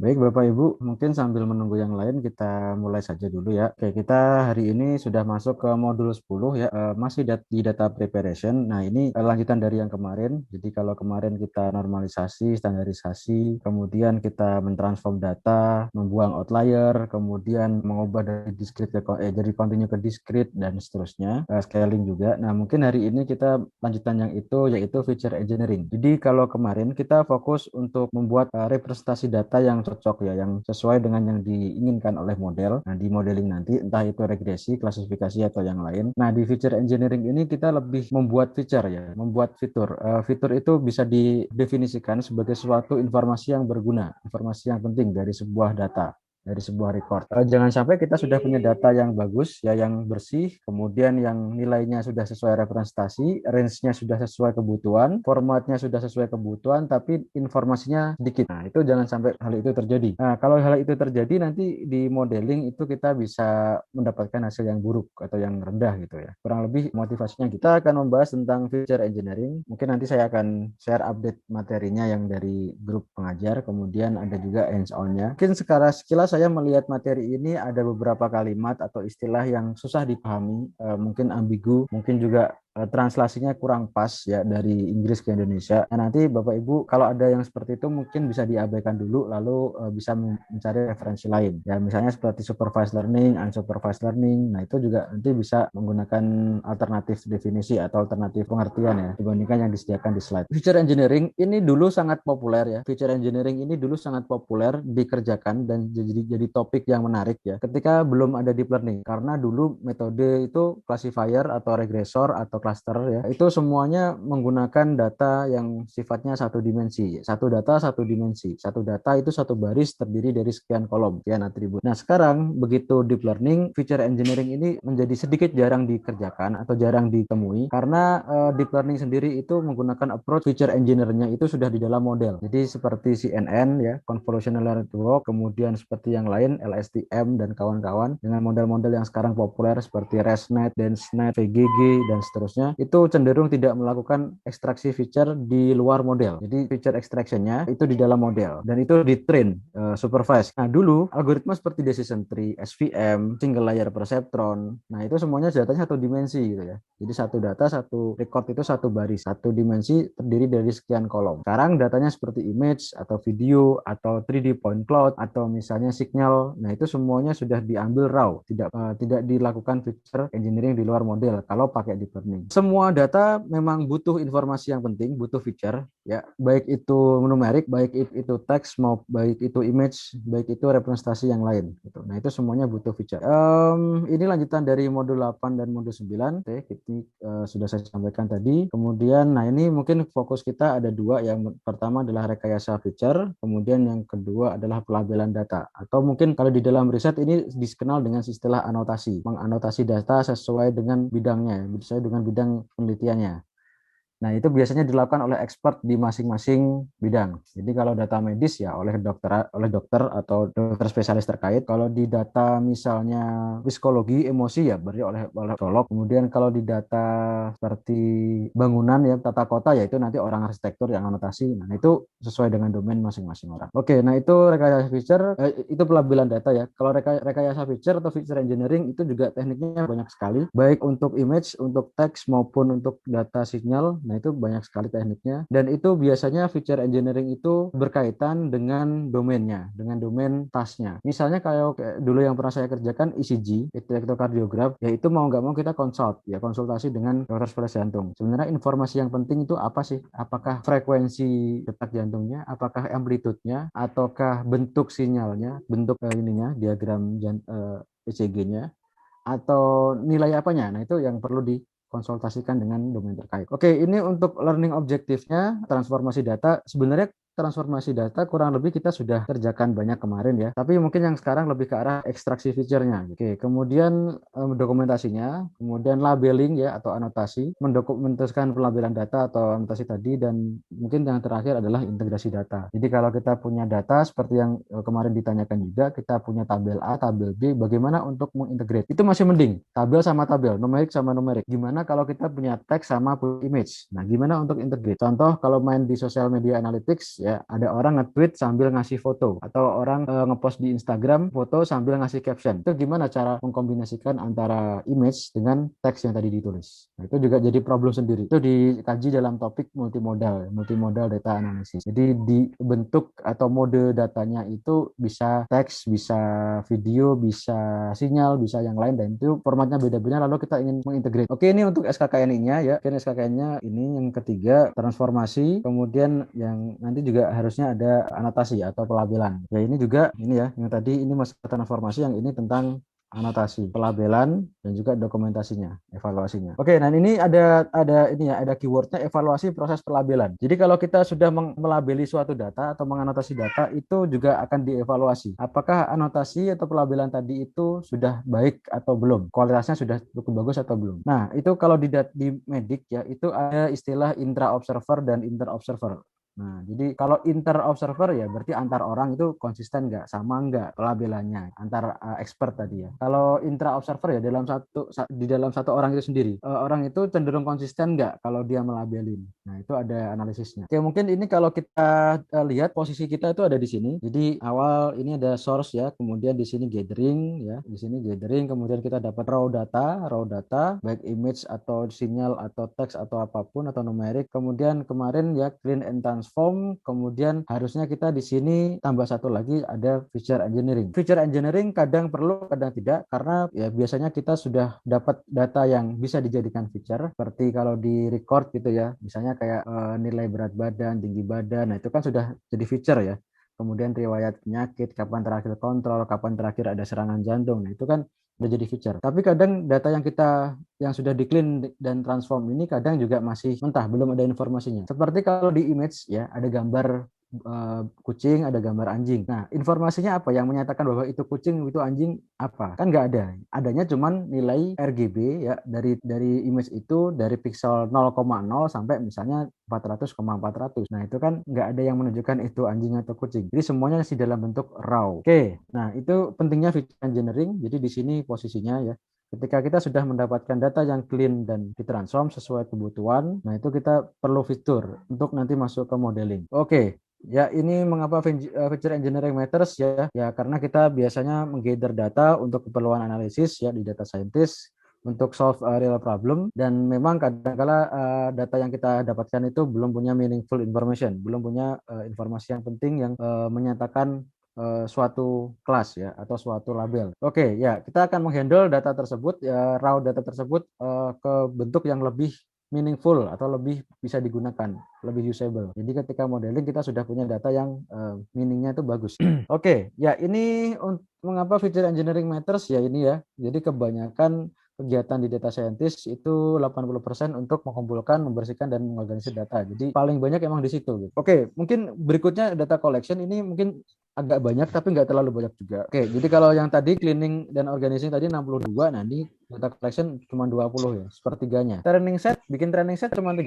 Baik Bapak Ibu, mungkin sambil menunggu yang lain kita mulai saja dulu ya. Oke, kita hari ini sudah masuk ke modul 10 ya, masih di data preparation. Nah, ini lanjutan dari yang kemarin. Jadi kalau kemarin kita normalisasi, standarisasi, kemudian kita mentransform data, membuang outlier, kemudian mengubah dari discrete jadi continue ke discrete dan seterusnya, scaling juga. Nah, mungkin hari ini kita lanjutan yang itu yaitu feature engineering. Jadi kalau kemarin kita fokus untuk membuat representasi data yang cocok ya, yang sesuai dengan yang diinginkan oleh model. Nah, di modeling nanti entah itu regresi, klasifikasi atau yang lain. Nah, di feature engineering ini kita lebih membuat feature ya, membuat fitur. Fitur itu bisa didefinisikan sebagai suatu informasi yang berguna, informasi yang penting dari sebuah data, dari sebuah record. Jangan sampai kita sudah punya data yang bagus, ya yang bersih, kemudian yang nilainya sudah sesuai representasi, range-nya sudah sesuai kebutuhan, formatnya sudah sesuai kebutuhan, tapi informasinya sedikit. Nah, itu jangan sampai hal itu terjadi. Nah, kalau hal itu terjadi nanti di modeling itu kita bisa mendapatkan hasil yang buruk atau yang rendah gitu ya. Kurang lebih motivasinya kita akan membahas tentang feature engineering. Mungkin nanti saya akan share update materinya yang dari grup pengajar, kemudian ada juga hands-on-nya. Mungkin sekarang sekilas saya melihat materi ini ada beberapa kalimat atau istilah yang susah dipahami, mungkin ambigu, mungkin juga translasinya kurang pas ya dari Inggris ke Indonesia. Nah, nanti Bapak Ibu kalau ada yang seperti itu mungkin bisa diabaikan dulu lalu bisa mencari referensi lain. Ya misalnya seperti supervised learning, unsupervised learning. Nah, itu juga nanti bisa menggunakan alternatif definisi atau alternatif pengertian ya dibandingkan yang disediakan di slide. Feature engineering ini dulu sangat populer ya. Feature engineering ini dulu sangat populer dikerjakan dan jadi topik yang menarik ya ketika belum ada deep learning, karena dulu metode itu classifier atau regresor atau cluster ya, itu semuanya menggunakan data yang sifatnya satu dimensi. Satu data, satu dimensi. Satu data itu satu baris terdiri dari sekian kolom, sekian atribut. Nah, sekarang begitu deep learning, feature engineering ini menjadi sedikit jarang dikerjakan atau jarang ditemui karena deep learning sendiri itu menggunakan approach feature engineer-nya itu sudah di dalam model. Jadi seperti CNN ya, convolutional network, kemudian seperti yang lain LSTM dan kawan-kawan dengan model-model yang sekarang populer seperti ResNet, DenseNet, VGG dan seterusnya, itu cenderung tidak melakukan ekstraksi feature di luar model. Jadi feature extraction-nya itu di dalam model dan itu di train supervised. Nah, dulu algoritma seperti decision tree, SVM, single layer perceptron, nah itu semuanya datanya satu dimensi gitu ya. Jadi satu data, satu record itu satu baris, satu dimensi terdiri dari sekian kolom. Sekarang datanya seperti image atau video atau 3D point cloud atau misalnya signal. Nah, itu semuanya sudah diambil raw, tidak dilakukan feature engineering di luar model kalau pakai deep learning. Semua data memang butuh informasi yang penting, butuh feature ya, baik itu numerik, baik itu teks, mau baik itu image, baik itu representasi yang lain gitu. Nah, itu semuanya butuh feature. Ini lanjutan dari modul 8 dan modul 9. Oke, ini sudah saya sampaikan tadi. Kemudian, nah ini mungkin fokus kita ada dua. Yang pertama adalah rekayasa feature, kemudian yang kedua adalah pelabelan data. Atau mungkin kalau di dalam riset ini dikenal dengan istilah anotasi, menganotasi data sesuai dengan bidangnya, sesuai dengan bidang penelitiannya. Nah, itu biasanya dilakukan oleh expert di masing-masing bidang. Jadi kalau data medis ya oleh dokter atau dokter spesialis terkait. Kalau di data misalnya psikologi, emosi ya berarti oleh psikolog. Kemudian kalau di data seperti bangunan ya tata kota ya itu nanti orang arsitektur yang anotasi. Nah, itu sesuai dengan domain masing-masing orang. Oke, nah itu rekayasa feature, itu pelabelan data ya. Kalau rekayasa feature atau feature engineering itu juga tekniknya banyak sekali, baik untuk image, untuk teks maupun untuk data signal. Nah, itu banyak sekali tekniknya. Dan itu biasanya feature engineering itu berkaitan dengan domainnya, dengan domain tasknya. Misalnya kalau dulu yang pernah saya kerjakan ECG, elektrokardiograf, ya itu mau nggak mau kita konsultasi dengan dokter spesialis jantung. Sebenarnya informasi yang penting itu apa sih? Apakah frekuensi detak jantungnya, apakah amplitudenya, ataukah bentuk sinyalnya, bentuk diagram ECG-nya, atau nilai apanya. Nah, itu yang perlu dikonsultasikan dengan domain terkait. Oke, ini untuk learning objektifnya, transformasi data. Sebenarnya transformasi data kurang lebih kita sudah kerjakan banyak kemarin ya. Tapi mungkin yang sekarang lebih ke arah ekstraksi feature-nya. Oke, kemudian dokumentasinya, kemudian labeling ya atau anotasi, mendokumentasikan pelabelan data atau anotasi tadi, dan mungkin yang terakhir adalah integrasi data. Jadi kalau kita punya data seperti yang kemarin ditanyakan juga, kita punya tabel A, tabel B, bagaimana untuk mengintegrate? Itu masih mending, tabel sama tabel, numerik sama numerik. Gimana kalau kita punya teks sama image? Nah, gimana untuk integrate? Contoh kalau main di social media analytics ya. Ada orang nge-tweet sambil ngasih foto atau orang ngepost di Instagram foto sambil ngasih caption. Itu gimana cara mengkombinasikan antara image dengan teks yang tadi ditulis. Nah, itu juga jadi problem sendiri. Itu dikaji dalam topik multimodal data analisis. Jadi dibentuk atau mode datanya itu bisa teks, bisa video, bisa sinyal, bisa yang lain, dan itu formatnya beda-beda lalu kita ingin mengintegrate. Oke, ini untuk SKKNI-nya ya. Mungkin SKKN-nya ini yang ketiga transformasi, kemudian yang nanti juga harusnya ada anotasi atau pelabelan. Ya ini juga ini ya, yang tadi ini masalah transformasi, yang ini tentang anotasi, pelabelan, dan juga dokumentasinya, evaluasinya. Oke, nah ini ada ini ya, ada keywordnya evaluasi proses pelabelan. Jadi kalau kita sudah melabeli suatu data atau menganotasi data, itu juga akan dievaluasi. Apakah anotasi atau pelabelan tadi itu sudah baik atau belum? Kualitasnya sudah cukup bagus atau belum? Nah, itu kalau di Medik ya, itu ada istilah intra observer dan inter observer. Nah, jadi kalau inter observer ya berarti antar orang itu konsisten nggak, sama nggak pelabelannya antar expert tadi ya. Kalau intra observer ya di dalam satu orang itu sendiri, orang itu cenderung konsisten nggak kalau dia melabelin. Nah, itu ada analisisnya. Oke, mungkin ini kalau kita lihat posisi kita itu ada di sini. Jadi awal ini ada source ya, kemudian di sini gathering ya, di sini gathering, kemudian kita dapat raw data baik image atau sinyal atau teks atau apapun atau numerik. Kemudian kemarin ya clean and transform, kemudian harusnya kita di sini tambah satu lagi ada feature engineering. Feature engineering kadang perlu, kadang tidak, karena ya biasanya kita sudah dapat data yang bisa dijadikan feature, seperti kalau di record gitu ya, misalnya kayak nilai berat badan, tinggi badan, nah itu kan sudah jadi feature ya. Kemudian riwayat penyakit, kapan terakhir kontrol, kapan terakhir ada serangan jantung, nah itu kan udah jadi feature. Tapi kadang data yang sudah di clean dan transform ini kadang juga masih mentah, belum ada informasinya. Seperti kalau di image ya, ada gambar kucing, ada gambar anjing. Nah, informasinya apa yang menyatakan bahwa itu kucing, itu anjing, apa? Kan nggak ada. Adanya cuman nilai RGB ya, dari image itu dari pixel 0,0 sampai misalnya 400,400. Nah, itu kan nggak ada yang menunjukkan itu anjing atau kucing. Jadi semuanya masih dalam bentuk raw. Oke, nah itu pentingnya feature engineering. Jadi di sini posisinya ya. Ketika kita sudah mendapatkan data yang clean dan ditransform sesuai kebutuhan, nah itu kita perlu fitur untuk nanti masuk ke modeling. Oke, ya, ini mengapa feature engineering matters ya? Ya, karena kita biasanya menggather data untuk keperluan analisis ya di data scientist untuk solve a real problem, dan memang kadang-kala data yang kita dapatkan itu belum punya meaningful information, belum punya informasi yang penting yang menyatakan suatu kelas ya atau suatu label. Oke, ya, kita akan menghandle data tersebut ya, raw data tersebut ke bentuk yang lebih meaningful atau lebih bisa digunakan, lebih usable. Jadi ketika modeling kita sudah punya data yang meaningnya itu bagus. Oke, ya ini mengapa feature engineering matters ya ini ya. Jadi kebanyakan kegiatan di data scientist itu 80% untuk mengumpulkan, membersihkan, dan mengorganisir data. Jadi paling banyak emang di situ. Gitu. Oke, mungkin berikutnya data collection ini mungkin agak banyak tapi nggak terlalu banyak juga. Oke, jadi kalau yang tadi cleaning dan organizing tadi 62, nah ini data collection cuma 20 ya, sepertiganya. Bikin training set cuma 3%,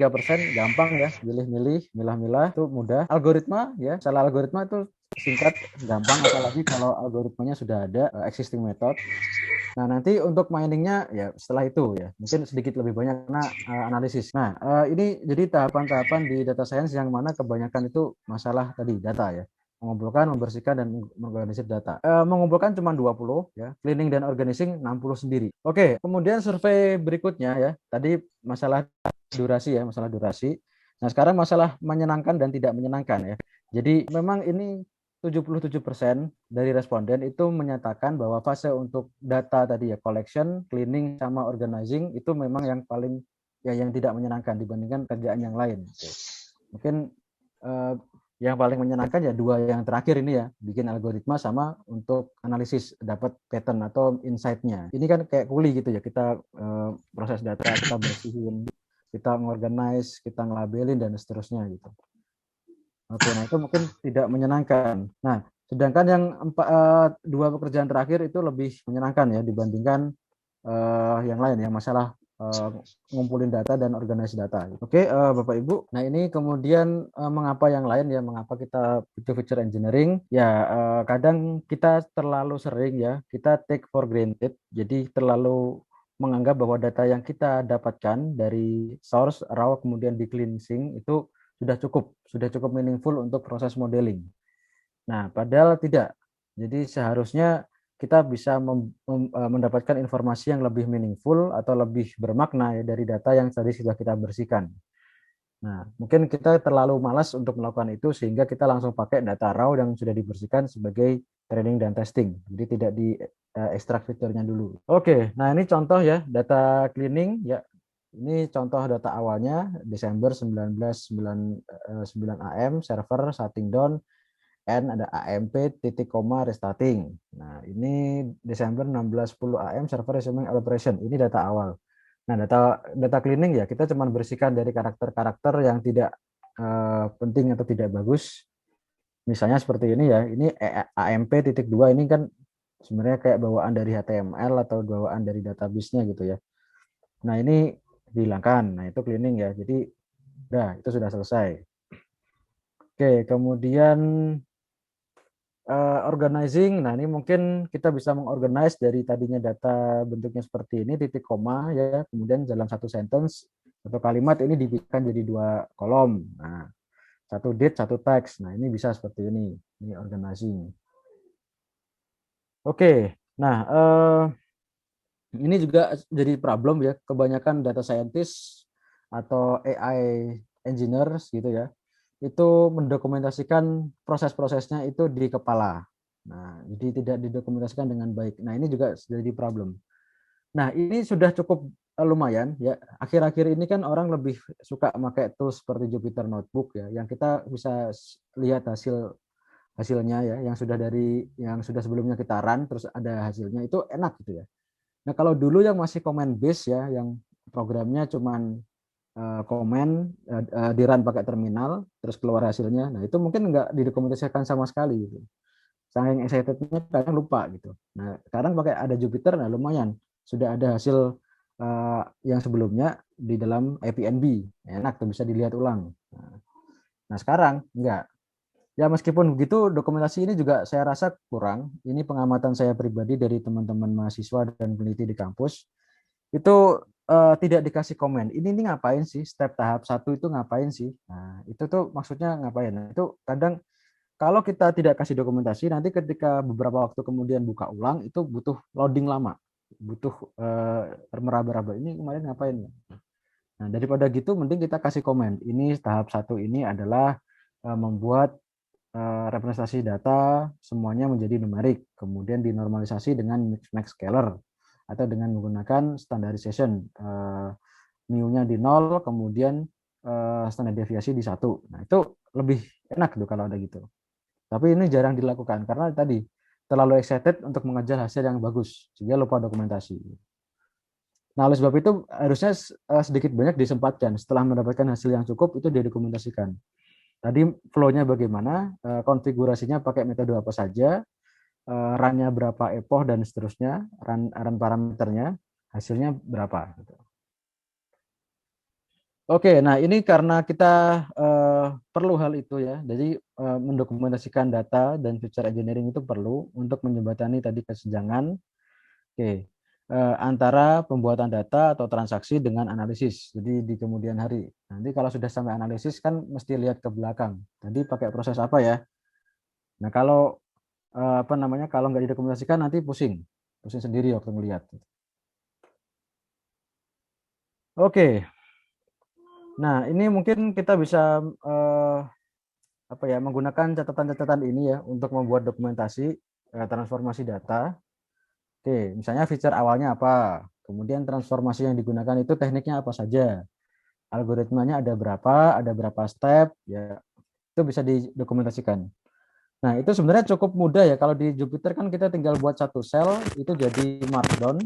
gampang ya, milih-milih, milah-milah, itu mudah. Algoritma ya, salah algoritma itu singkat, gampang, apalagi kalau algoritmanya sudah ada existing method. Nah, nanti untuk miningnya ya setelah itu ya, mungkin sedikit lebih banyak karena analisis. Nah, ini jadi tahapan-tahapan di data science yang mana kebanyakan itu masalah tadi data ya. Mengumpulkan, membersihkan, dan mengorganisir data. Mengumpulkan cuma 20 ya, cleaning dan organizing 60 sendiri. Oke, kemudian survei berikutnya ya, tadi masalah durasi ya, masalah durasi. Nah, sekarang masalah menyenangkan dan tidak menyenangkan ya. Jadi memang ini 77% dari responden itu menyatakan bahwa fase untuk data tadi ya, collection, cleaning, sama organizing itu memang yang paling ya yang tidak menyenangkan dibandingkan kerjaan yang lain. Mungkin yang paling menyenangkan ya dua yang terakhir ini ya, bikin algoritma sama untuk analisis dapat pattern atau insight-nya. Ini kan kayak kuli gitu ya, kita proses data, kita bersihin, kita ngorganize, kita ngelabelin, dan seterusnya gitu. Oke, nah itu mungkin tidak menyenangkan. Nah, sedangkan yang dua pekerjaan terakhir itu lebih menyenangkan ya dibandingkan yang lain yang masalah ngumpulin data dan organisasi data. Oke, Bapak Ibu. Nah, ini kemudian mengapa yang lain ya, mengapa kita butuh feature engineering? Ya, kadang kita terlalu sering ya, kita take for granted. Jadi terlalu menganggap bahwa data yang kita dapatkan dari source raw kemudian di cleansing itu sudah cukup meaningful untuk proses modeling. Nah, padahal tidak. Jadi seharusnya kita bisa mendapatkan informasi yang lebih meaningful atau lebih bermakna ya dari data yang tadi sudah kita bersihkan. Nah, mungkin kita terlalu malas untuk melakukan itu sehingga kita langsung pakai data raw yang sudah dibersihkan sebagai training dan testing. Jadi tidak di ekstrak fiturnya dulu. Oke, nah ini contoh ya data cleaning ya. Ini contoh data awalnya Desember 1999 AM server starting down N ada AMP titik koma restarting. Nah, ini Desember 1610 AM server resuming operation. Ini data awal. Nah, data cleaning ya kita cuma bersihkan dari karakter-karakter yang tidak penting atau tidak bagus. Misalnya seperti ini ya. Ini AMP titik 2 ini kan sebenarnya kayak bawaan dari HTML atau bawaan dari database-nya gitu ya. Nah, ini dihilangkan. Nah, itu cleaning ya. Jadi udah itu sudah selesai. Oke, kemudian organizing. Nah, ini mungkin kita bisa mengorganize dari tadinya data bentuknya seperti ini, titik koma ya, kemudian dalam satu sentence atau kalimat ini dibikin jadi dua kolom. Nah, satu date, satu teks. Nah, ini bisa seperti ini. Ini organizing. Oke. Nah, ini juga jadi problem ya. Kebanyakan data scientist atau AI engineers gitu ya, itu mendokumentasikan proses-prosesnya itu di kepala. Nah, jadi tidak didokumentasikan dengan baik. Nah, ini juga jadi problem. Nah, ini sudah cukup lumayan ya. Akhir-akhir ini kan orang lebih suka pakai tools seperti Jupyter Notebook ya, yang kita bisa lihat hasilnya ya, yang sudah sebelumnya kita run terus ada hasilnya itu enak gitu ya. Nah, kalau dulu yang masih command base ya, yang programnya cuman komen di run pakai terminal terus keluar hasilnya. Nah, itu mungkin nggak didokumentasikan sama sekali gitu. Saking excitednya kadang lupa gitu. Nah, sekarang pakai ada Jupyter, nah lumayan sudah ada hasil yang sebelumnya di dalam APNB, enak tuh bisa dilihat ulang. Nah, sekarang enggak. Ya meskipun begitu dokumentasi ini juga saya rasa kurang. Ini pengamatan saya pribadi dari teman-teman mahasiswa dan peneliti di kampus. Itu tidak dikasih komen. Ini ngapain sih? Step tahap satu itu ngapain sih? Nah, itu tuh maksudnya ngapain? Nah, itu kadang kalau kita tidak kasih dokumentasi, nanti ketika beberapa waktu kemudian buka ulang, itu butuh loading lama. Butuh meraba-raba. Ini kemarin ngapain? Nah, daripada gitu, mending kita kasih komen. Ini tahap satu ini adalah membuat representasi data semuanya menjadi numerik, kemudian dinormalisasi dengan mix-max scalar atau dengan menggunakan standardization, mu-nya di 0, kemudian standar deviasi di 1. Nah, itu lebih enak tuh kalau ada gitu. Tapi ini jarang dilakukan karena tadi terlalu excited untuk mengejar hasil yang bagus sehingga lupa dokumentasi. Nah, oleh sebab itu harusnya sedikit banyak disempatkan setelah mendapatkan hasil yang cukup itu didokumentasikan. Tadi flow-nya bagaimana, konfigurasinya pakai metode apa saja, run-nya berapa epoch dan seterusnya, run parameternya, hasilnya berapa. Gitu. Oke, nah ini karena kita perlu hal itu ya, jadi mendokumentasikan data dan feature engineering itu perlu untuk menjembatani tadi kesenjangan. Oke, antara pembuatan data atau transaksi dengan analisis. Jadi di kemudian hari. Nanti kalau sudah sampai analisis kan mesti lihat ke belakang. Tadi pakai proses apa ya? Nah kalau apa namanya kalau nggak didokumentasikan nanti pusing sendiri waktu melihat. Oke, nah ini mungkin kita bisa apa ya menggunakan catatan-catatan ini ya untuk membuat dokumentasi transformasi data. Oke, misalnya feature awalnya apa, kemudian transformasi yang digunakan itu tekniknya apa saja, algoritmanya ada berapa step, ya itu bisa didokumentasikan. Nah itu sebenarnya cukup mudah ya kalau di Jupyter kan kita tinggal buat satu sel itu jadi markdown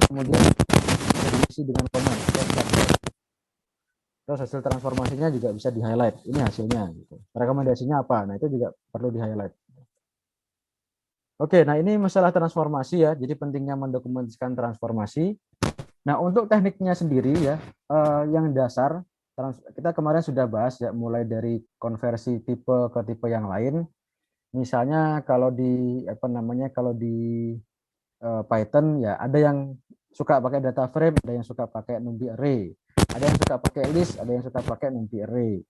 kemudian diisi dengan komen. Terus hasil transformasinya juga bisa di highlight. Ini hasilnya. Gitu. Rekomendasinya apa? Nah itu juga perlu di highlight. Oke, nah ini masalah transformasi ya. Jadi pentingnya mendokumentasikan transformasi. Nah untuk tekniknya sendiri ya, yang dasar kita kemarin sudah bahas ya, mulai dari konversi tipe ke tipe yang lain. Misalnya kalau di apa namanya, kalau di Python ya ada yang suka pakai data frame, ada yang suka pakai NumPy array. Ada yang suka pakai list, ada yang suka pakai numpy array.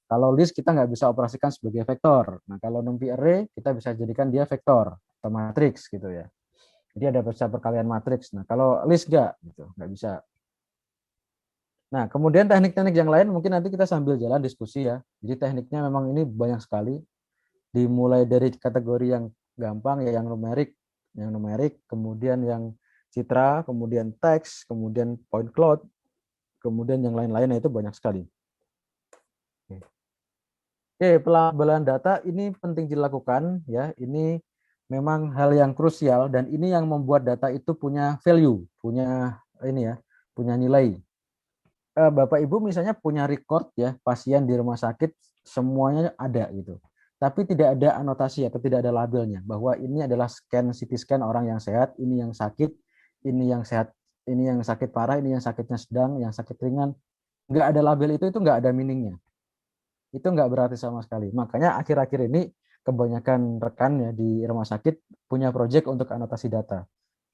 Kalau list kita nggak bisa operasikan sebagai vektor. Nah, kalau numpy array kita bisa jadikan dia vektor atau matriks gitu ya. Jadi ada bisa perkalian matriks. Nah, kalau list nggak bisa. Nah, kemudian teknik-teknik yang lain mungkin nanti kita sambil jalan diskusi ya. Jadi tekniknya memang ini banyak sekali. Dimulai dari kategori yang gampang ya, yang numerik, kemudian yang citra, kemudian teks, kemudian point cloud, kemudian yang lain-lainnya itu banyak sekali. Oke, pelabelan data ini penting dilakukan ya. Ini memang hal yang krusial dan ini yang membuat data itu punya value, punya ini ya, punya nilai. Bapak Ibu misalnya punya record ya, pasien di rumah sakit semuanya ada gitu. Tapi tidak ada anotasi atau tidak ada labelnya bahwa ini adalah CT scan orang yang sehat, ini yang sakit, ini yang sehat, ini yang sakit parah, ini yang sakitnya sedang, yang sakit ringan. Nggak ada label itu nggak ada meaningnya. Itu nggak berarti sama sekali. Makanya akhir-akhir ini kebanyakan rekan ya di rumah sakit punya project untuk anotasi data.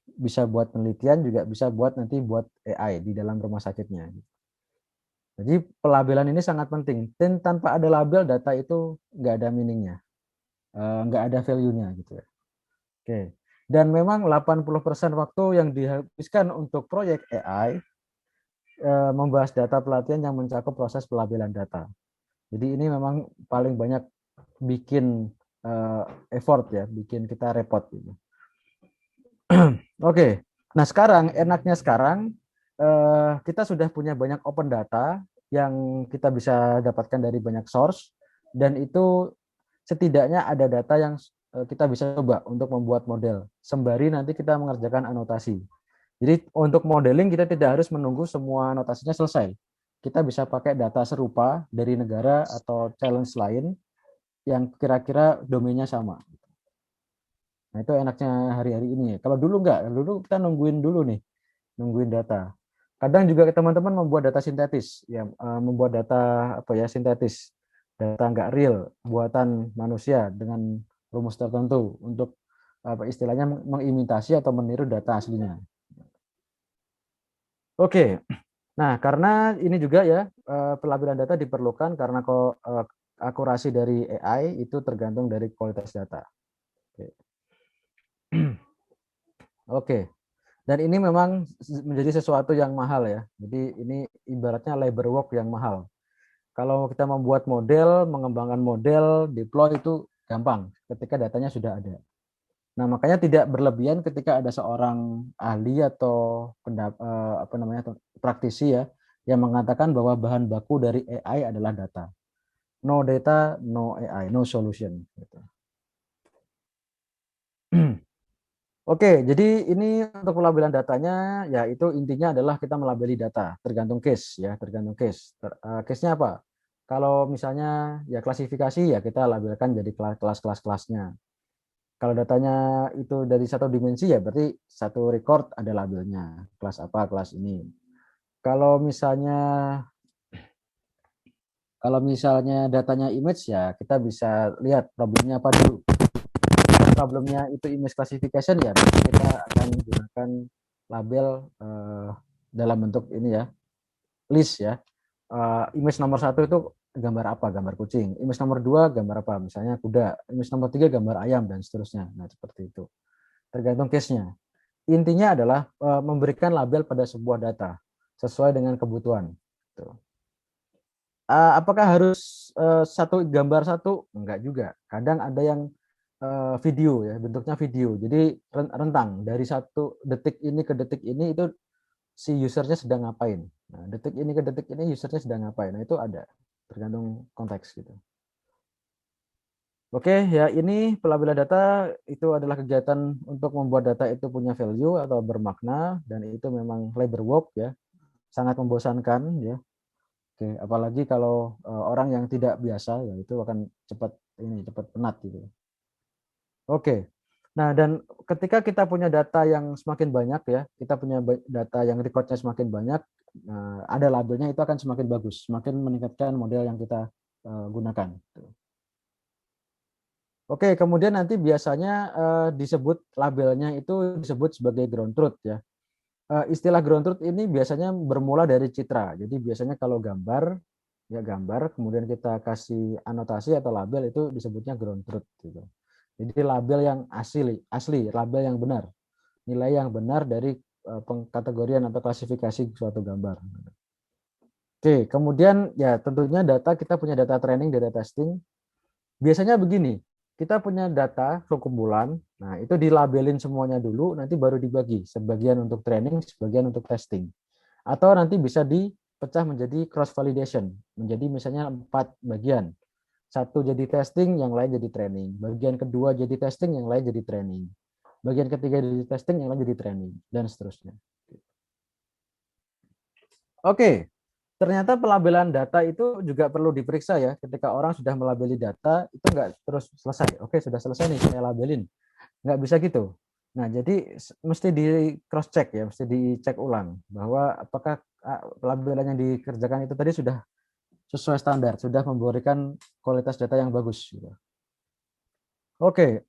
Bisa buat penelitian juga bisa buat nanti buat AI di dalam rumah sakitnya. Jadi pelabelan ini sangat penting. Dan tanpa ada label data itu nggak ada meaningnya, nggak ada value-nya gitu ya. Oke. Dan memang 80% waktu yang dihabiskan untuk proyek AI membahas data pelatihan yang mencakup proses pelabelan data. Jadi ini memang paling banyak bikin effort ya, bikin kita repot gitu. Oke. Nah, sekarang kita sudah punya banyak open data yang kita bisa dapatkan dari banyak source dan itu setidaknya ada data yang kita bisa coba untuk membuat model sembari nanti kita mengerjakan anotasi. Jadi untuk modeling kita tidak harus menunggu semua anotasinya selesai. Kita bisa pakai data serupa dari negara atau challenge lain yang kira-kira domainnya sama. Nah, itu enaknya hari-hari ini ya. Kalau dulu enggak, dulu kita nungguin dulu nih, nungguin data. Kadang juga teman-teman membuat data sintetis, ya, membuat data apa ya sintetis, data enggak real, buatan manusia dengan rumus tertentu untuk apa istilahnya mengimitasi atau meniru data aslinya. Oke, nah karena ini juga ya pelabelan data diperlukan karena kok akurasi dari AI itu tergantung dari kualitas data. Oke. Oke. Dan ini memang menjadi sesuatu yang mahal ya. Jadi ini ibaratnya labor work yang mahal. Kalau kita membuat model, mengembangkan model, deploy itu gampang ketika datanya sudah ada. Nah, makanya tidak berlebihan ketika ada seorang ahli atau apa namanya praktisi ya yang mengatakan bahwa bahan baku dari AI adalah data. No data, no AI, no solution. Gitu. Oke, jadi ini untuk pelabelan datanya, ya itu intinya adalah kita melabeli data, tergantung case ya, tergantung case. Case-nya apa? Kalau misalnya ya klasifikasi ya kita labelkan jadi kelas-kelasnya. Kalau datanya itu dari satu dimensi ya berarti satu record ada labelnya, kelas apa, kelas ini. Kalau misalnya kalau misalnya datanya image ya kita bisa lihat problemnya apa dulu. Problemnya itu image classification ya kita akan gunakan label dalam bentuk ini ya list ya. Image nomor satu itu gambar apa, gambar kucing. Image nomor dua gambar apa, misalnya kuda. Image nomor tiga gambar ayam dan seterusnya. Nah seperti itu tergantung case-nya. Intinya adalah memberikan label pada sebuah data sesuai dengan kebutuhan. Apakah harus satu gambar satu? Enggak juga. Kadang ada yang video ya, bentuknya video. Jadi rentang dari 1 detik ini ke detik ini itu si usernya sedang ngapain. Nah, detik ini ke detik ini usernya sedang ngapain. Nah, itu ada tergantung konteks gitu. Oke, ya ini pelabelan data itu adalah kegiatan untuk membuat data itu punya value atau bermakna dan itu memang labor work ya, sangat membosankan ya. Oke, apalagi kalau orang yang tidak biasa ya itu akan cepat penat gitu. Oke. Nah, dan ketika kita punya data yang semakin banyak ya, kita punya data yang recordnya semakin banyak, ada labelnya itu akan semakin bagus, semakin meningkatkan model yang kita gunakan. Oke, kemudian nanti biasanya disebut labelnya itu disebut sebagai ground truth ya. istilah ground truth ini biasanya bermula dari citra. Jadi biasanya kalau gambar, ya gambar, kemudian kita kasih anotasi atau label itu disebutnya ground truth gitu. Jadi label yang asli, label yang benar, nilai yang benar dari pengkategorian atau klasifikasi suatu gambar. Oke, kemudian ya tentunya data, kita punya data training, data testing. Biasanya begini, kita punya data kumpulan, nah itu dilabelin semuanya dulu, nanti baru dibagi, sebagian untuk training, sebagian untuk testing. Atau nanti bisa dipecah menjadi cross validation, menjadi misalnya 4 bagian. Satu jadi testing, yang lain jadi training. Bagian kedua jadi testing, yang lain jadi training. Bagian ketiga jadi testing, yang lain jadi training, dan seterusnya. Oke, ternyata pelabelan data itu juga perlu diperiksa ya. Ketika orang sudah melabeli data, itu nggak terus selesai. Oke, sudah selesai nih, saya labelin. Nggak bisa gitu. Nah, jadi mesti di cross check ya, mesti dicek ulang bahwa apakah pelabelan yang dikerjakan itu tadi sudah sesuai standar, sudah memberikan kualitas data yang bagus. Gitu. Oke,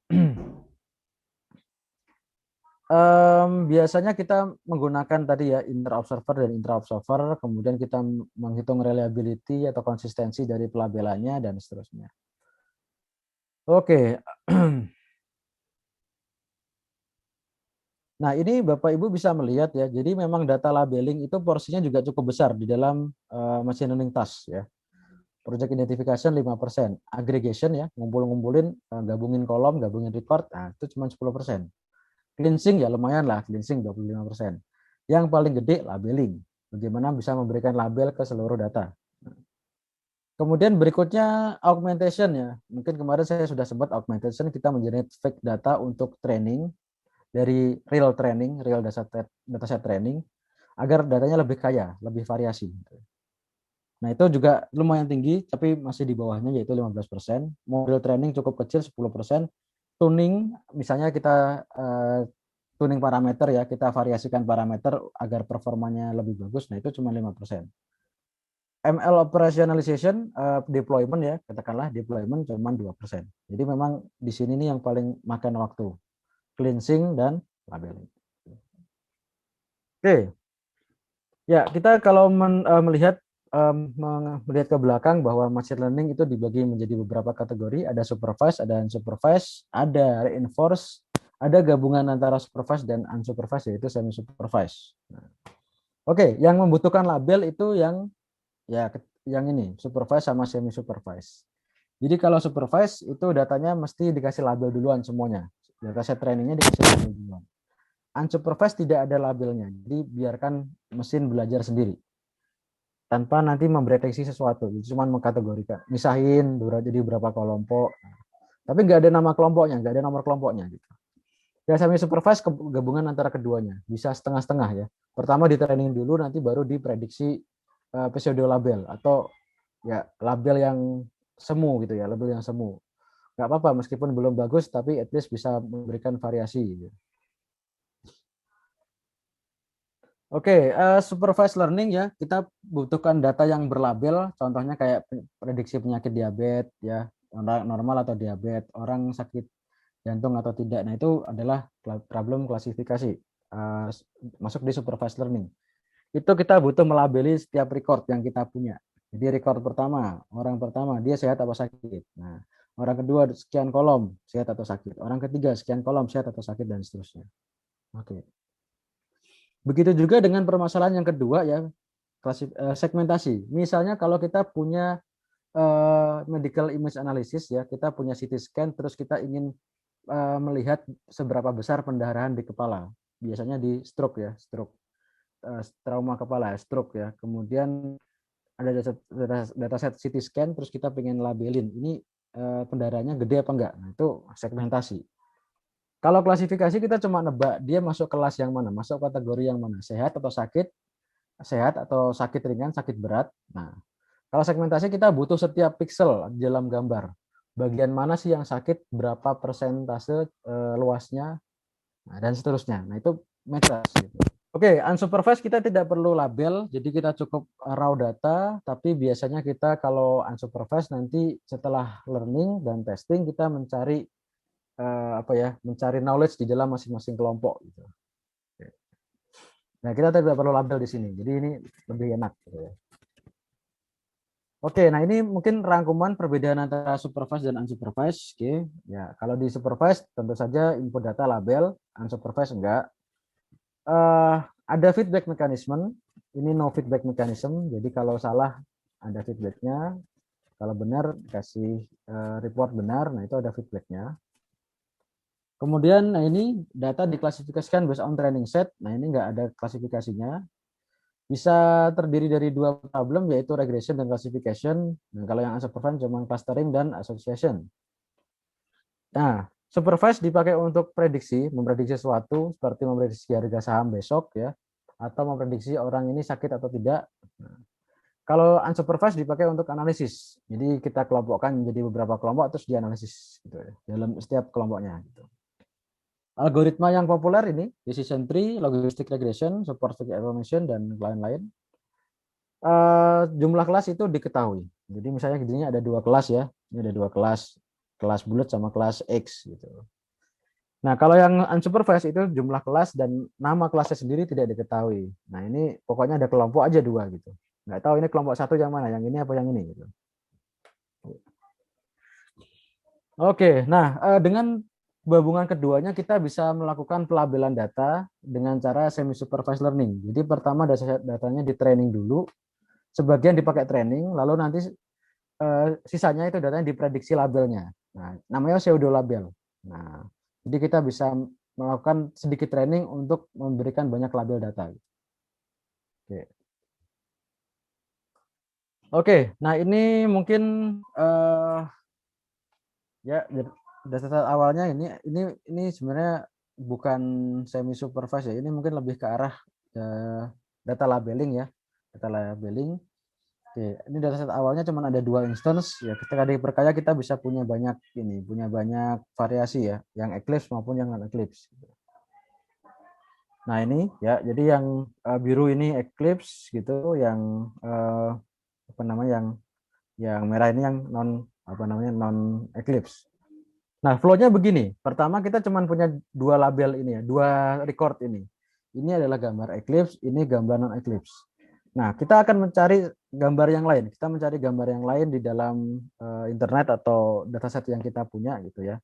biasanya kita menggunakan tadi ya inner observer dan intra observer, kemudian kita menghitung reliability atau konsistensi dari pelabelannya dan seterusnya. Oke. Nah, ini Bapak Ibu bisa melihat ya. Jadi memang data labeling itu porsinya juga cukup besar di dalam machine learning task ya. Project identification 5%, aggregation ya, ngumpulin gabungin kolom, gabungin record, nah itu cuma 10%. Cleansing ya lumayan lah, cleansing 25%. Yang paling gede labeling. Bagaimana bisa memberikan label ke seluruh data. Kemudian berikutnya augmentation ya. Mungkin kemarin saya sudah sebut augmentation, kita mengenerate fake data untuk training dari real training, real dataset training agar datanya lebih kaya, lebih variasi. Nah, itu juga lumayan tinggi tapi masih di bawahnya yaitu 15%. Model training cukup kecil 10%. Tuning misalnya kita tuning parameter ya, kita variasikan parameter agar performanya lebih bagus. Nah, itu cuma 5%. ML operationalization deployment ya, katakanlah deployment cuma 2%. Jadi memang di sini nih yang paling makan waktu. Cleansing dan labeling. Oke. Ya, kita kalau melihat melihat ke belakang bahwa machine learning itu dibagi menjadi beberapa kategori, ada supervised, ada unsupervised, ada reinforced, ada gabungan antara supervised dan unsupervised yaitu semi supervised. Nah, oke, yang membutuhkan label itu yang ini, supervised sama semi supervised. Jadi kalau supervised itu datanya mesti dikasih label duluan semuanya. Dataset trainingnya dikasih label duluan. Unsupervised tidak ada labelnya, jadi biarkan mesin belajar sendiri tanpa nanti memdeteksi sesuatu, cuma mengkategorikan, misahin jadi berapa kelompok, tapi nggak ada nama kelompoknya, nggak ada nomor kelompoknya gitu. Ya semi supervised gabungan antara keduanya, bisa setengah-setengah ya. Pertama di training dulu, nanti baru diprediksi pseudo label atau ya label yang semu gitu ya, label yang semu. Nggak apa-apa meskipun belum bagus, tapi at least bisa memberikan variasi. Gitu. Oke, supervised learning ya, kita butuhkan data yang berlabel, contohnya kayak prediksi penyakit diabetes ya, normal atau diabetes, orang sakit jantung atau tidak. Nah, itu adalah problem klasifikasi, masuk di supervised learning. Itu kita butuh melabeli setiap record yang kita punya. Jadi record pertama, orang pertama dia sehat atau sakit. Nah, orang kedua sekian kolom sehat atau sakit. Orang ketiga sekian kolom sehat atau sakit dan seterusnya. Oke. Begitu juga dengan permasalahan yang kedua ya, segmentasi. Misalnya kalau kita punya medical image analysis ya, kita punya CT scan terus kita ingin melihat seberapa besar pendarahan di kepala. Biasanya di stroke ya, stroke. Trauma kepala, stroke ya. Kemudian ada dataset CT scan terus kita pengen labelin ini pendarahannya gede apa enggak. Nah, itu segmentasi. Kalau klasifikasi kita cuma nebak dia masuk kelas yang mana, masuk kategori yang mana, sehat atau sakit ringan, sakit berat. Nah, kalau segmentasi kita butuh setiap pixel di dalam gambar. Bagian mana sih yang sakit, berapa persentase luasnya, nah, dan seterusnya. Nah, itu meters. Gitu. Oke, unsupervised kita tidak perlu label, jadi kita cukup raw data, tapi biasanya kita kalau unsupervised nanti setelah learning dan testing kita mencari mencari knowledge di dalam masing-masing kelompok gitu. Nah, kita tidak perlu label di sini. Jadi ini lebih enak. Gitu ya. Oke, nah ini mungkin rangkuman perbedaan antara supervised dan unsupervised. Oke, ya kalau di supervised tentu saja input data label, unsupervised enggak. Ada feedback mechanism. Ini no feedback mechanism. Jadi kalau salah ada feedbacknya. Kalau benar kasih report benar, nah itu ada feedbacknya. Kemudian nah ini data diklasifikasikan based on training set. Nah ini nggak ada klasifikasinya. Bisa terdiri dari dua problem yaitu regression dan classification. Nah, kalau yang unsupervised cuma clustering dan association. Nah, supervised dipakai untuk prediksi, memprediksi sesuatu seperti memprediksi harga saham besok ya, atau memprediksi orang ini sakit atau tidak. Nah, kalau unsupervised dipakai untuk analisis. Jadi kita kelompokkan menjadi beberapa kelompok terus dianalisis gitu ya, dalam setiap kelompoknya gitu. Algoritma yang populer ini decision tree, logistic regression, support information dan lain-lain. Jumlah kelas itu diketahui. Jadi misalnya gini ada dua kelas ya. Ini ada dua kelas, kelas bulat sama kelas X gitu. Nah, kalau yang unsupervised itu jumlah kelas dan nama kelasnya sendiri tidak diketahui. Nah, ini pokoknya ada kelompok aja dua gitu. Nggak tahu ini kelompok satu yang mana, yang ini apa yang ini gitu. Oke, nah dengan gabungan keduanya kita bisa melakukan pelabelan data dengan cara semi supervised learning. Jadi pertama datanya di training dulu, sebagian dipakai training, lalu nanti sisanya itu datanya diprediksi labelnya. Nah, namanya pseudo label. Nah, jadi kita bisa melakukan sedikit training untuk memberikan banyak label data. Oke. Oke, nah ini mungkin ya dasar awalnya ini sebenarnya bukan semi supervised ya. Ini mungkin lebih ke arah data labeling ya. Data labeling. Oke, ini dataset awalnya cuma ada dua instance ya. Ketika diperkaya kita bisa punya banyak punya banyak variasi ya, yang Eclipse maupun yang non Eclipse. Nah ini ya, jadi yang biru ini Eclipse gitu, yang apa namanya yang merah ini yang non Eclipse. Nah flow-nya begini. Pertama kita cuma punya dua label ini ya, dua record ini. Ini adalah gambar Eclipse, ini gambar non Eclipse. Nah, kita akan mencari gambar yang lain. Kita mencari gambar yang lain di dalam internet atau dataset yang kita punya gitu ya.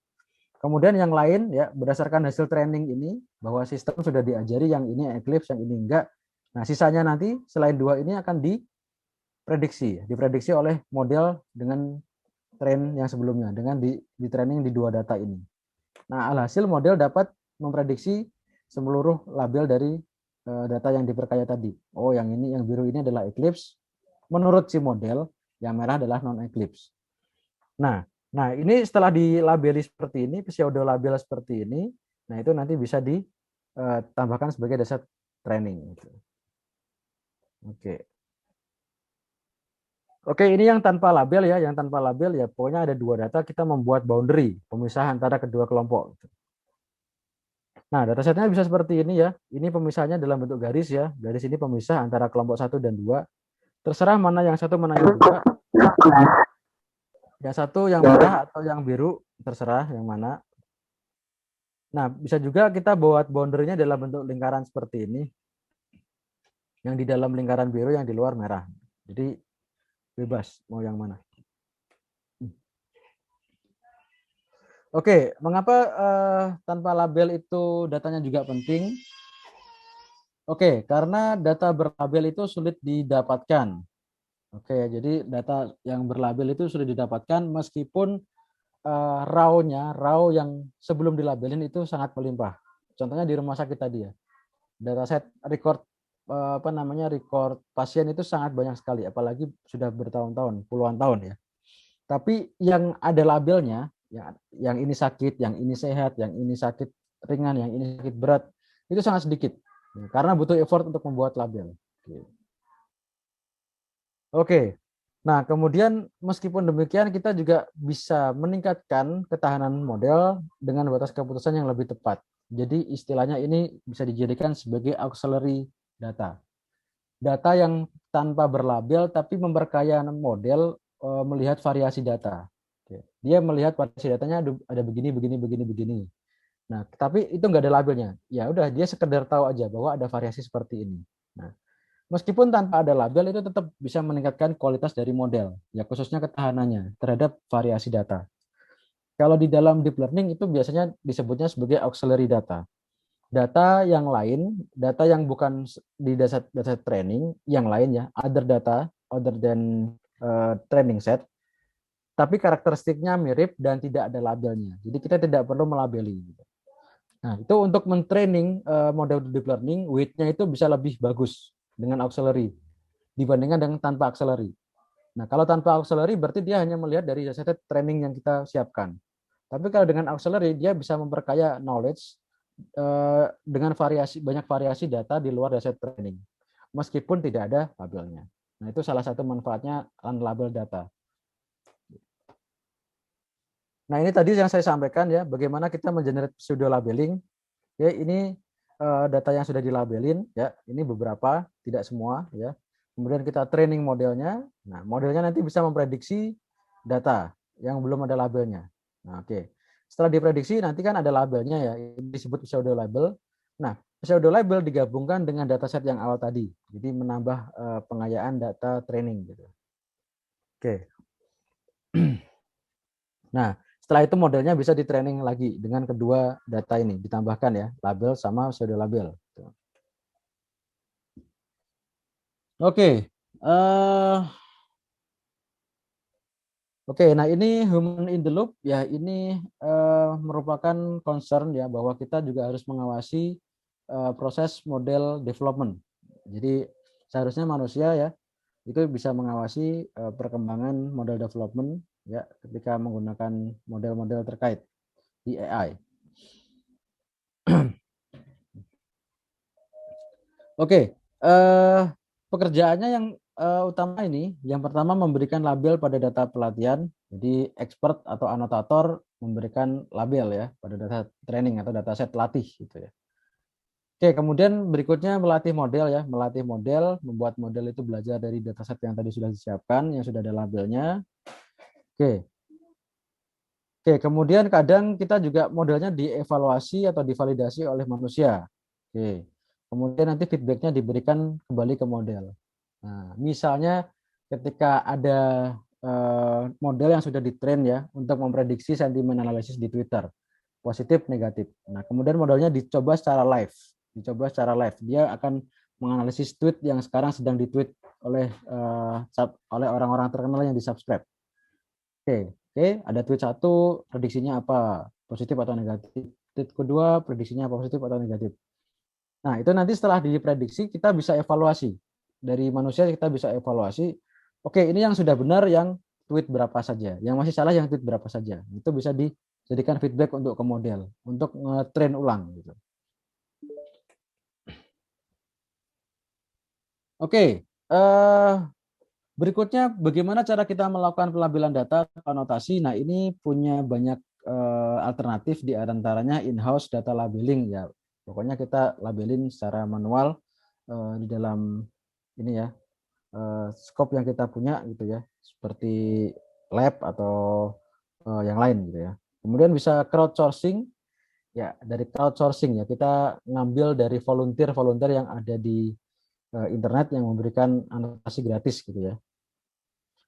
Kemudian yang lain ya berdasarkan hasil training ini bahwa sistem sudah diajari yang ini Eclipse, yang ini enggak. Nah, sisanya nanti selain dua ini akan diprediksi oleh model dengan train yang sebelumnya dengan di training di dua data ini. Nah, alhasil model dapat memprediksi seluruh label dari data yang diperkaya tadi. Oh, yang ini, yang biru ini adalah Eclipse. Menurut si model, yang merah adalah non-Eclipse. Nah, ini setelah dilabeli seperti ini, pseudo label seperti ini, nah itu nanti bisa ditambahkan sebagai dasar training. Oke. Oke, ini yang tanpa label ya, yang tanpa label ya, pokoknya ada dua data, kita membuat boundary, pemisah antara kedua kelompok. Nah, datasetnya bisa seperti ini ya. Ini pemisahnya dalam bentuk garis ya. Garis ini pemisah antara kelompok 1 dan 2. Terserah mana yang satu, mana yang dua. Yang satu yang merah atau yang biru, terserah yang mana. Nah, bisa juga kita buat boundary-nya dalam bentuk lingkaran seperti ini. Yang di dalam lingkaran biru, yang di luar merah. Jadi bebas mau yang mana. Oke, mengapa tanpa label itu datanya juga penting? Oke, karena data berlabel itu sulit didapatkan. Oke, jadi data yang berlabel itu sudah didapatkan meskipun raw yang sebelum dilabelin itu sangat melimpah. Contohnya di rumah sakit tadi ya, dataset record record pasien itu sangat banyak sekali, apalagi sudah bertahun-tahun, puluhan tahun ya. Tapi yang ada labelnya, yang ini sakit, yang ini sehat, yang ini sakit ringan, yang ini sakit berat, itu sangat sedikit, karena butuh effort untuk membuat label. Oke. Nah, kemudian meskipun demikian kita juga bisa meningkatkan ketahanan model dengan batas keputusan yang lebih tepat. Jadi istilahnya ini bisa dijadikan sebagai auxiliary data. Data yang tanpa berlabel tapi memperkaya model melihat variasi data. Dia melihat variasi datanya ada begini, begini, begini, begini. Nah, tapi itu nggak ada labelnya. Ya udah, dia sekedar tahu aja bahwa ada variasi seperti ini. Nah, meskipun tanpa ada label itu tetap bisa meningkatkan kualitas dari model, ya khususnya ketahanannya terhadap variasi data. Kalau di dalam deep learning itu biasanya disebutnya sebagai auxiliary data. Data yang lain, data yang bukan di data training, yang lain ya, other data, other than training set, tapi karakteristiknya mirip dan tidak ada labelnya. Jadi kita tidak perlu melabeli. Nah, itu untuk mentraining model deep learning, weight-nya itu bisa lebih bagus dengan auxiliary dibandingkan dengan tanpa auxiliary. Nah, kalau tanpa auxiliary berarti dia hanya melihat dari dataset training yang kita siapkan. Tapi kalau dengan auxiliary dia bisa memperkaya knowledge dengan banyak variasi data di luar dataset training, meskipun tidak ada labelnya. Nah, itu salah satu manfaatnya unlabeled data. Nah, ini tadi yang saya sampaikan ya, bagaimana kita mengenerate pseudo labeling. Ya, ini data yang sudah dilabelin ya, ini beberapa, tidak semua ya. Kemudian kita training modelnya. Nah, modelnya nanti bisa memprediksi data yang belum ada labelnya. Nah, oke. Setelah diprediksi nanti kan ada labelnya ya, ini disebut pseudo label. Nah, pseudo label digabungkan dengan dataset yang awal tadi. Jadi menambah pengayaan data training gitu. Oke. Nah, setelah itu modelnya bisa di training lagi dengan kedua data ini, ditambahkan ya, label sama pseudo label. Oke. Uh, Oke, nah ini human in the loop ya, ini merupakan concern ya bahwa kita juga harus mengawasi proses model development. Jadi seharusnya manusia ya itu bisa mengawasi perkembangan model development ya ketika menggunakan model-model terkait di AI. Oke, pekerjaannya yang utama ini, yang pertama memberikan label pada data pelatihan. Jadi expert atau anotator memberikan label ya pada data training atau data set latih gitu ya. Oke, kemudian berikutnya melatih model ya, melatih model, membuat model itu belajar dari dataset yang tadi sudah disiapkan, yang sudah ada labelnya. Oke, oke, kemudian kadang kita juga modelnya dievaluasi atau divalidasi oleh manusia. Oke, kemudian nanti feedbacknya diberikan kembali ke model. Nah, misalnya ketika ada model yang sudah ditrain ya untuk memprediksi sentimen analisis di Twitter, positif, negatif. Nah, kemudian modelnya dicoba secara live. Dia akan menganalisis tweet yang sekarang sedang ditweet oleh oleh orang-orang terkenal yang di-subscribe. Oke, ada tweet satu, prediksinya apa? Positif atau negatif? Tweet kedua, prediksinya apa? Positif atau negatif? Nah, itu nanti setelah diprediksi, kita bisa evaluasi. Dari manusia kita bisa evaluasi, oke ini yang sudah benar yang tweet berapa saja, yang masih salah yang tweet berapa saja. Itu bisa dijadikan feedback untuk ke model, untuk nge-train ulang. Gitu. Oke, berikutnya bagaimana cara kita melakukan pelabelan data anotasi. Nah, ini punya banyak alternatif, di antaranya in-house data labeling ya. Pokoknya kita labelin secara manual di dalam ini ya, scope yang kita punya gitu ya, seperti lab atau yang lain gitu ya. Kemudian bisa crowdsourcing ya, dari crowdsourcing ya kita ngambil dari volunteer-volunteer yang ada di internet yang memberikan anotasi gratis gitu ya.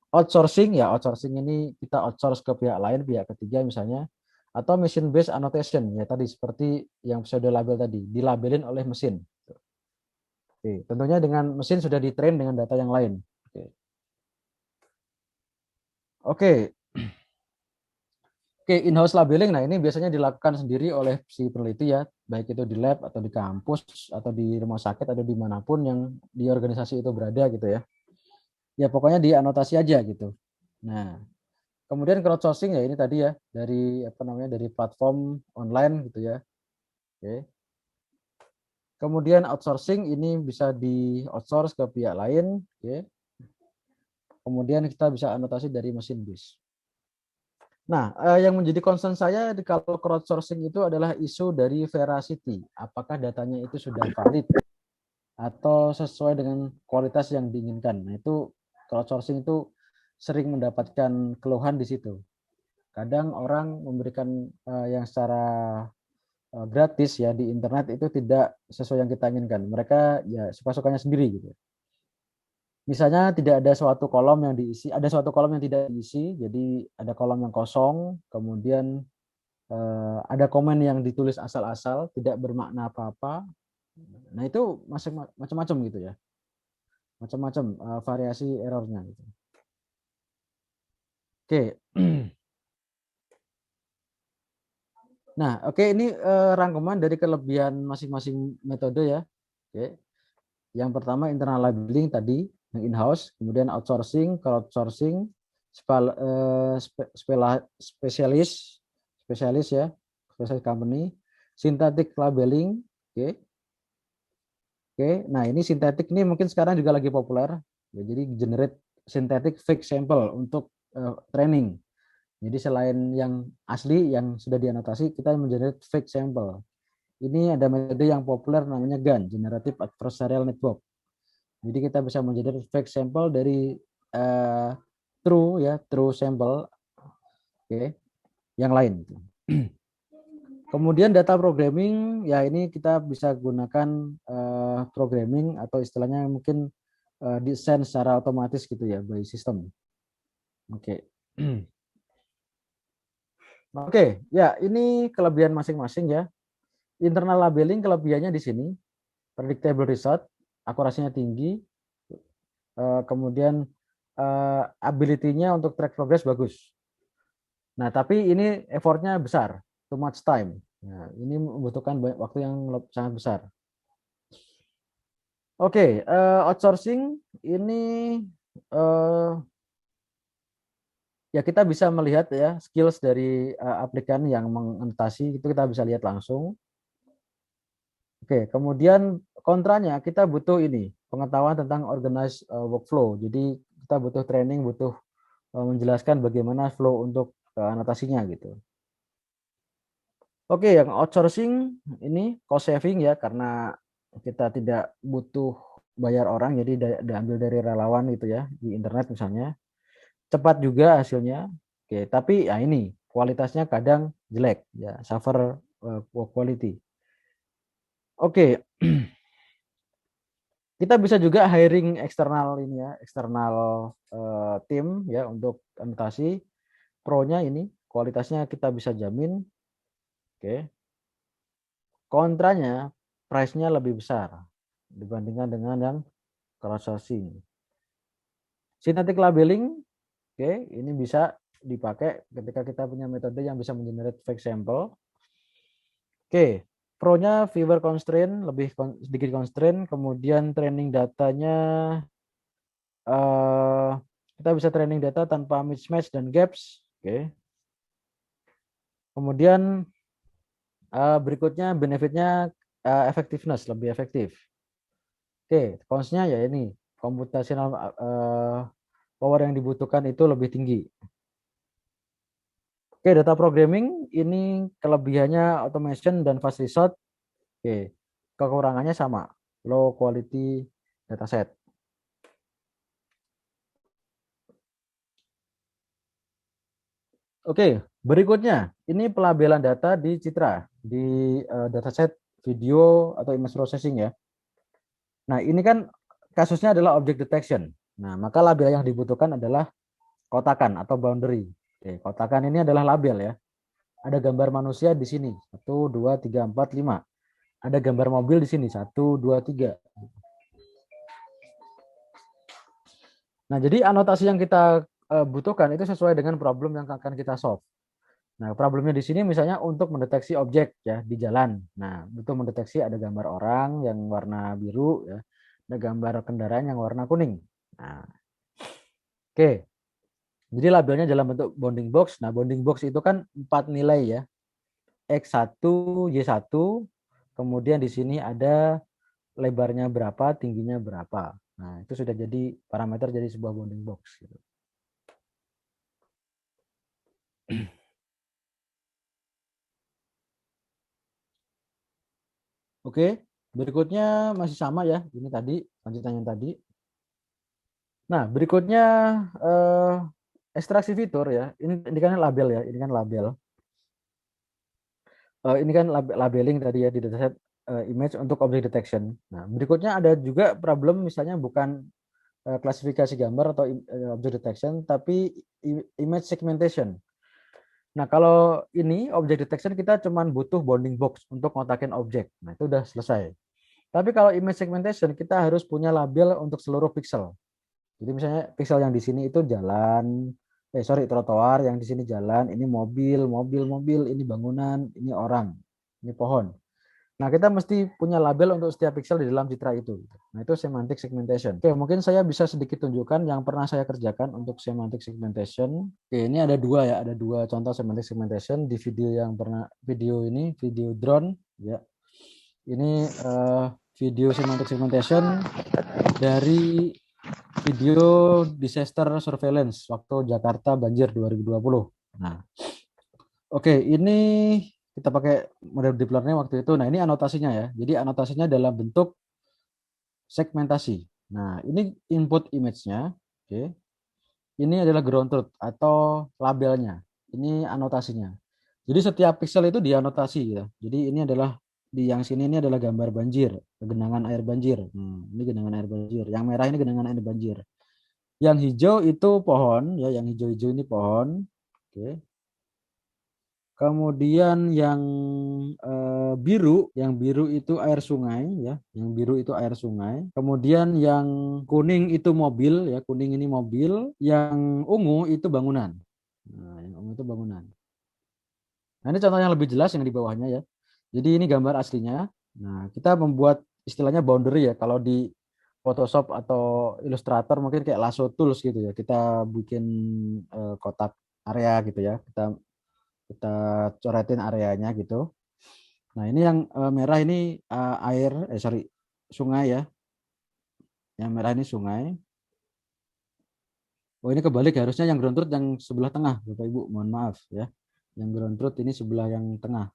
Outsourcing ya, outsourcing ini kita outsource ke pihak lain, pihak ketiga misalnya, atau machine based annotation ya tadi seperti yang pseudo label tadi, dilabelin oleh mesin. Oke, tentunya dengan mesin sudah ditrain dengan data yang lain. Oke. Oke, Oke, in-house labeling. Nah, ini biasanya dilakukan sendiri oleh si peneliti ya, baik itu di lab atau di kampus atau di rumah sakit atau dimanapun yang di organisasi itu berada gitu ya. Ya pokoknya dianotasi aja gitu. Nah, kemudian crowdsourcing ya ini tadi ya dari apa namanya dari platform online gitu ya. Oke. Kemudian outsourcing ini bisa di outsource ke pihak lain. Oke. Kemudian kita bisa anotasi dari mesin bis. Nah, yang menjadi concern saya kalau crowdsourcing itu adalah isu dari veracity. Apakah datanya itu sudah valid atau sesuai dengan kualitas yang diinginkan. Nah, itu crowdsourcing itu sering mendapatkan keluhan di situ. Kadang orang memberikan yang secara gratis ya di internet itu tidak sesuai yang kita inginkan. Mereka ya suka-sukanya sendiri gitu. Misalnya tidak ada suatu kolom yang diisi, ada suatu kolom yang tidak diisi, jadi ada kolom yang kosong, kemudian ada komen yang ditulis asal-asal, tidak bermakna apa-apa. Nah itu macam-macam gitu ya, macam-macam variasi errornya gitu. Oke, nah oke ini rangkuman dari kelebihan masing-masing metode ya. Oke, yang pertama internal labeling tadi, yang in-house, kemudian outsourcing, crowdsourcing, spesialis, spesialis ya, spesialis company, synthetic labeling, oke, oke. Nah ini sintetik ini mungkin sekarang juga lagi populer, ya, jadi generate synthetic fake sample untuk training. Jadi selain yang asli yang sudah dianotasi, kita mengenerate fake sample. Ini ada metode yang populer namanya GAN, Generative Adversarial Network. Jadi kita bisa mengenerate fake sample dari uh, true sample, oke, yang lain. Kemudian data programming, ya ini kita bisa gunakan programming atau istilahnya mungkin desain secara otomatis gitu ya by system. Oke. Oke, ya ini kelebihan masing-masing ya. Internal labeling kelebihannya di sini, predictable result, akurasinya tinggi, kemudian ability-nya untuk track progress bagus. Nah, tapi ini effortnya besar, too much time. Nah, ini membutuhkan waktu yang sangat besar. Oke, outsourcing ini ya kita bisa melihat ya skills dari aplikan yang menganotasi itu kita bisa lihat langsung. Oke, kemudian kontranya kita butuh ini pengetahuan tentang organized workflow. Jadi kita butuh training, butuh menjelaskan bagaimana flow untuk anotasinya gitu. Oke, yang outsourcing ini cost saving ya karena kita tidak butuh bayar orang, jadi diambil dari relawan gitu ya di internet misalnya. Cepat juga hasilnya. Oke, tapi ya ini kualitasnya kadang jelek ya, suffer quality. Oke, kita bisa juga hiring eksternal ini ya, eksternal tim ya untuk anotasi. Pro-nya ini kualitasnya kita bisa jamin. Oke. Kontranya price-nya lebih besar dibandingkan dengan yang crowdsourcing. Synthetic labeling, oke, ini bisa dipakai ketika kita punya metode yang bisa mengenerate fake sample. Oke, pro-nya fewer constraint, lebih sedikit constraint, kemudian training datanya eh, kita bisa training data tanpa mismatch dan gaps. Oke. Kemudian berikutnya benefitnya effectiveness, lebih efektif. Oke, cons-nya ya ini computational power yang dibutuhkan itu lebih tinggi. Oke, data programming ini kelebihannya automation dan fast result. Oke, kekurangannya sama, low quality dataset. Oke, berikutnya ini pelabelan data di Citra, di dataset video atau image processing ya. Nah, ini kan kasusnya adalah object detection. Nah, maka label yang dibutuhkan adalah kotakan atau boundary. Oke, kotakan ini adalah label ya. Ada gambar manusia di sini. 1, 2, 3, 4, 5. Ada gambar mobil di sini. 1, 2, 3. Nah, jadi anotasi yang kita butuhkan itu sesuai dengan problem yang akan kita solve. Nah, problemnya di sini misalnya untuk mendeteksi objek ya di jalan. Nah, untuk mendeteksi ada gambar orang yang warna biru ya. Ada gambar kendaraan yang warna kuning. Nah, oke. Jadi labelnya dalam bentuk bounding box. Nah, bounding box itu kan 4 nilai ya. X1, Y1, kemudian di sini ada lebarnya berapa, tingginya berapa. Nah, itu sudah jadi parameter jadi sebuah bounding box. Gitu. Oke, berikutnya masih sama ya. Ini tadi, lanjutan yang tadi. Nah, berikutnya eh, ekstraksi fitur ya. Ini kan label ya, ini kan label. Ini kan labeling tadi ya di dataset image untuk object detection. Nah, berikutnya ada juga problem misalnya bukan klasifikasi gambar atau object detection, tapi image segmentation. Nah, kalau ini object detection kita cuman butuh bounding box untuk ngotakin objek. Nah, itu udah selesai. Tapi kalau image segmentation kita harus punya label untuk seluruh pixel. Jadi misalnya pixel yang di sini itu jalan, trotoar, yang di sini jalan, ini mobil, mobil, ini bangunan, ini orang, ini pohon. Nah, kita mesti punya label untuk setiap pixel di dalam citra itu. Nah, itu semantic segmentation. Oke, mungkin saya bisa sedikit tunjukkan yang pernah saya kerjakan untuk semantic segmentation. Oke, ini ada dua ya, ada dua contoh semantic segmentation di video yang pernah video drone ya. Ini video semantic segmentation dari video disaster surveillance waktu Jakarta banjir 2020. Nah, oke, ini kita pakai model deep learning waktu itu. Nah, ini anotasinya ya. Jadi anotasinya dalam bentuk segmentasi. Nah, ini input image-nya. Oke. Ini adalah ground truth atau labelnya. Ini anotasinya. Jadi setiap pixel itu dianotasi ya. Jadi ini adalah di yang sini ini adalah gambar banjir, genangan air banjir. Ini genangan air banjir. Yang merah ini genangan air banjir. Yang hijau itu pohon ya, yang hijau-hijau ini pohon. Oke. Kemudian yang biru itu air sungai ya, yang biru itu air sungai. Kemudian yang kuning itu mobil ya, kuning ini mobil. Yang ungu itu bangunan. Nah, yang ungu itu bangunan. Nah, ini contoh yang lebih jelas yang di bawahnya ya. Jadi ini gambar aslinya. Nah, kita membuat istilahnya boundary ya. Kalau di Photoshop atau Illustrator mungkin kayak lasso tools gitu ya. Kita bikin kotak area gitu ya. Kita coretin areanya gitu. Nah, ini yang merah ini sungai ya. Yang merah ini sungai. Oh, ini kebalik, harusnya yang ground truth yang sebelah tengah, Bapak Ibu. Mohon maaf ya. Yang ground truth ini sebelah yang tengah.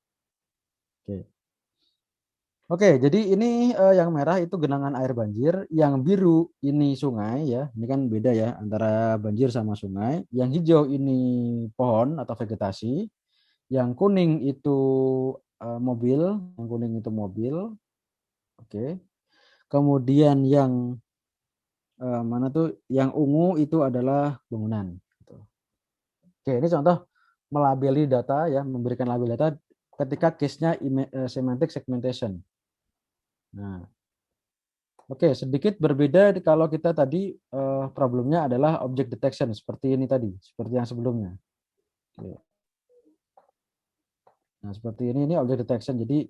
Oke. Oke, jadi ini yang merah itu genangan air banjir, yang biru ini sungai ya. Ini kan beda ya antara banjir sama sungai. Yang hijau ini pohon atau vegetasi. Yang kuning itu mobil, yang kuning itu mobil. Oke. Kemudian yang mana tuh? Yang ungu itu adalah bangunan. Gitu. Oke, ini contoh melabeli data ya, memberikan label data ketika case-nya semantic segmentation. Nah, oke, sedikit berbeda kalau kita tadi problemnya adalah object detection seperti ini tadi, seperti yang sebelumnya. Oke. Nah, seperti ini object detection. Jadi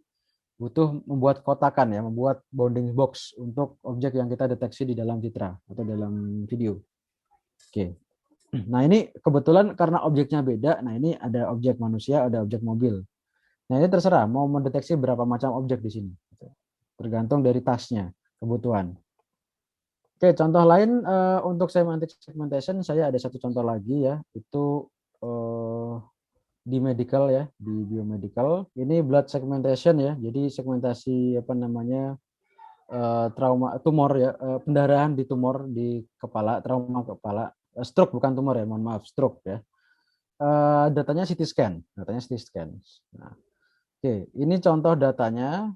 butuh membuat kotakan ya, membuat bounding box untuk objek yang kita deteksi di dalam citra atau dalam video. Oke. Nah, ini kebetulan karena objeknya beda. Nah, ini ada objek manusia, ada objek mobil. Nah, ini terserah mau mendeteksi berapa macam objek di sini. Tergantung dari tasknya, kebutuhan. Oke, contoh lain untuk semantic segmentation saya ada satu contoh lagi ya, itu di medical ya, di biomedical. Ini blood segmentation ya. Jadi segmentasi trauma tumor ya, pendarahan di tumor di kepala, trauma kepala, stroke bukan tumor ya, mohon maaf, stroke ya. Datanya CT scan, Nah, oke, ini contoh datanya.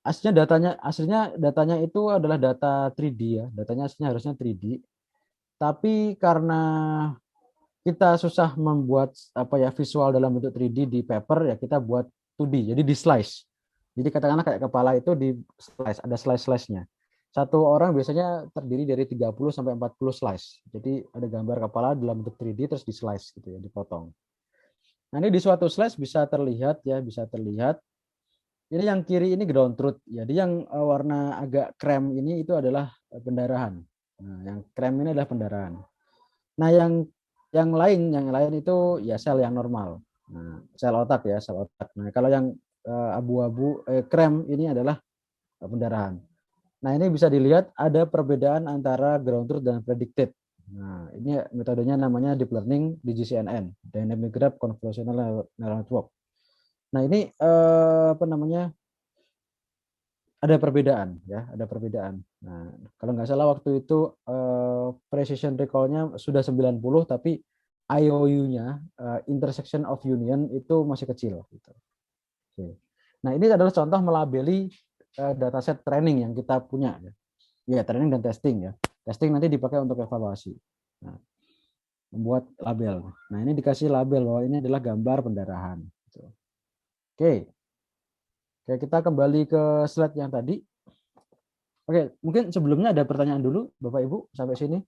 Aslinya datanya itu adalah data 3D ya. Datanya aslinya harusnya 3D. Tapi karena kita susah membuat visual dalam bentuk 3D di paper ya kita buat 2D. Jadi di slice. Jadi katakanlah kayak kepala itu di slice, ada slice-slice-nya. Satu orang biasanya terdiri dari 30 sampai 40 slice. Jadi ada gambar kepala dalam bentuk 3D terus di slice gitu ya, dipotong. Nah, ini di suatu slice bisa terlihat ya, bisa terlihat. Ini yang kiri ini ground truth. Jadi yang warna agak krem ini itu adalah pendarahan. Nah, yang krem ini adalah pendarahan. Nah, yang lain itu ya sel yang normal. Nah, sel otak ya, sel otak. Nah, kalau yang abu-abu krem ini adalah pendarahan. Nah, ini bisa dilihat ada perbedaan antara ground truth dan predicted. Nah, ini metodenya namanya deep learning DGCNN, Dynamic Graph Convolutional Neural Network. Nah, ini ada perbedaan ya, ada perbedaan. Nah, kalau nggak salah waktu itu precision recall-nya sudah 90 tapi IOU-nya intersection of union itu masih kecil gitu. Oke. Nah, ini adalah contoh melabeli dataset training yang kita punya. Ya, training dan testing ya. Testing nanti dipakai untuk evaluasi. Nah, membuat label. Nah, ini dikasih label bahwa ini adalah gambar pendarahan. Oke. Oke, kita kembali ke slide yang tadi. Oke, mungkin sebelumnya ada pertanyaan dulu, Bapak Ibu, sampai sini.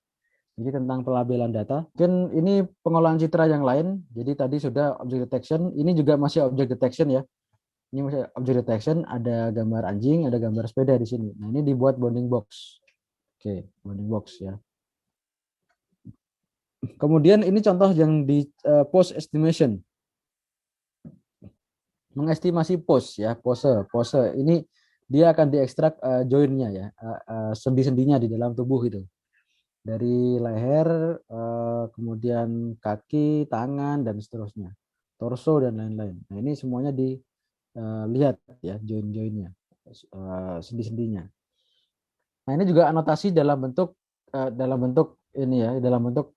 Jadi tentang pelabelan data. Mungkin ini pengolahan citra yang lain. Jadi tadi sudah object detection. Ini juga masih object detection ya. Ini masih object detection. Ada gambar anjing, ada gambar sepeda di sini. Nah, ini dibuat bounding box. Oke, bounding box ya. Kemudian ini contoh yang di post estimation. Mengestimasi pose ya, pose. Ini dia akan diekstrak joinnya ya, sendi-sendinya di dalam tubuh itu. Dari leher, kemudian kaki, tangan dan seterusnya. Torso dan lain-lain. Nah, ini semuanya dilihat ya, join-joinnya, sendi-sendinya. Nah, ini juga anotasi dalam bentuk ini ya, dalam bentuk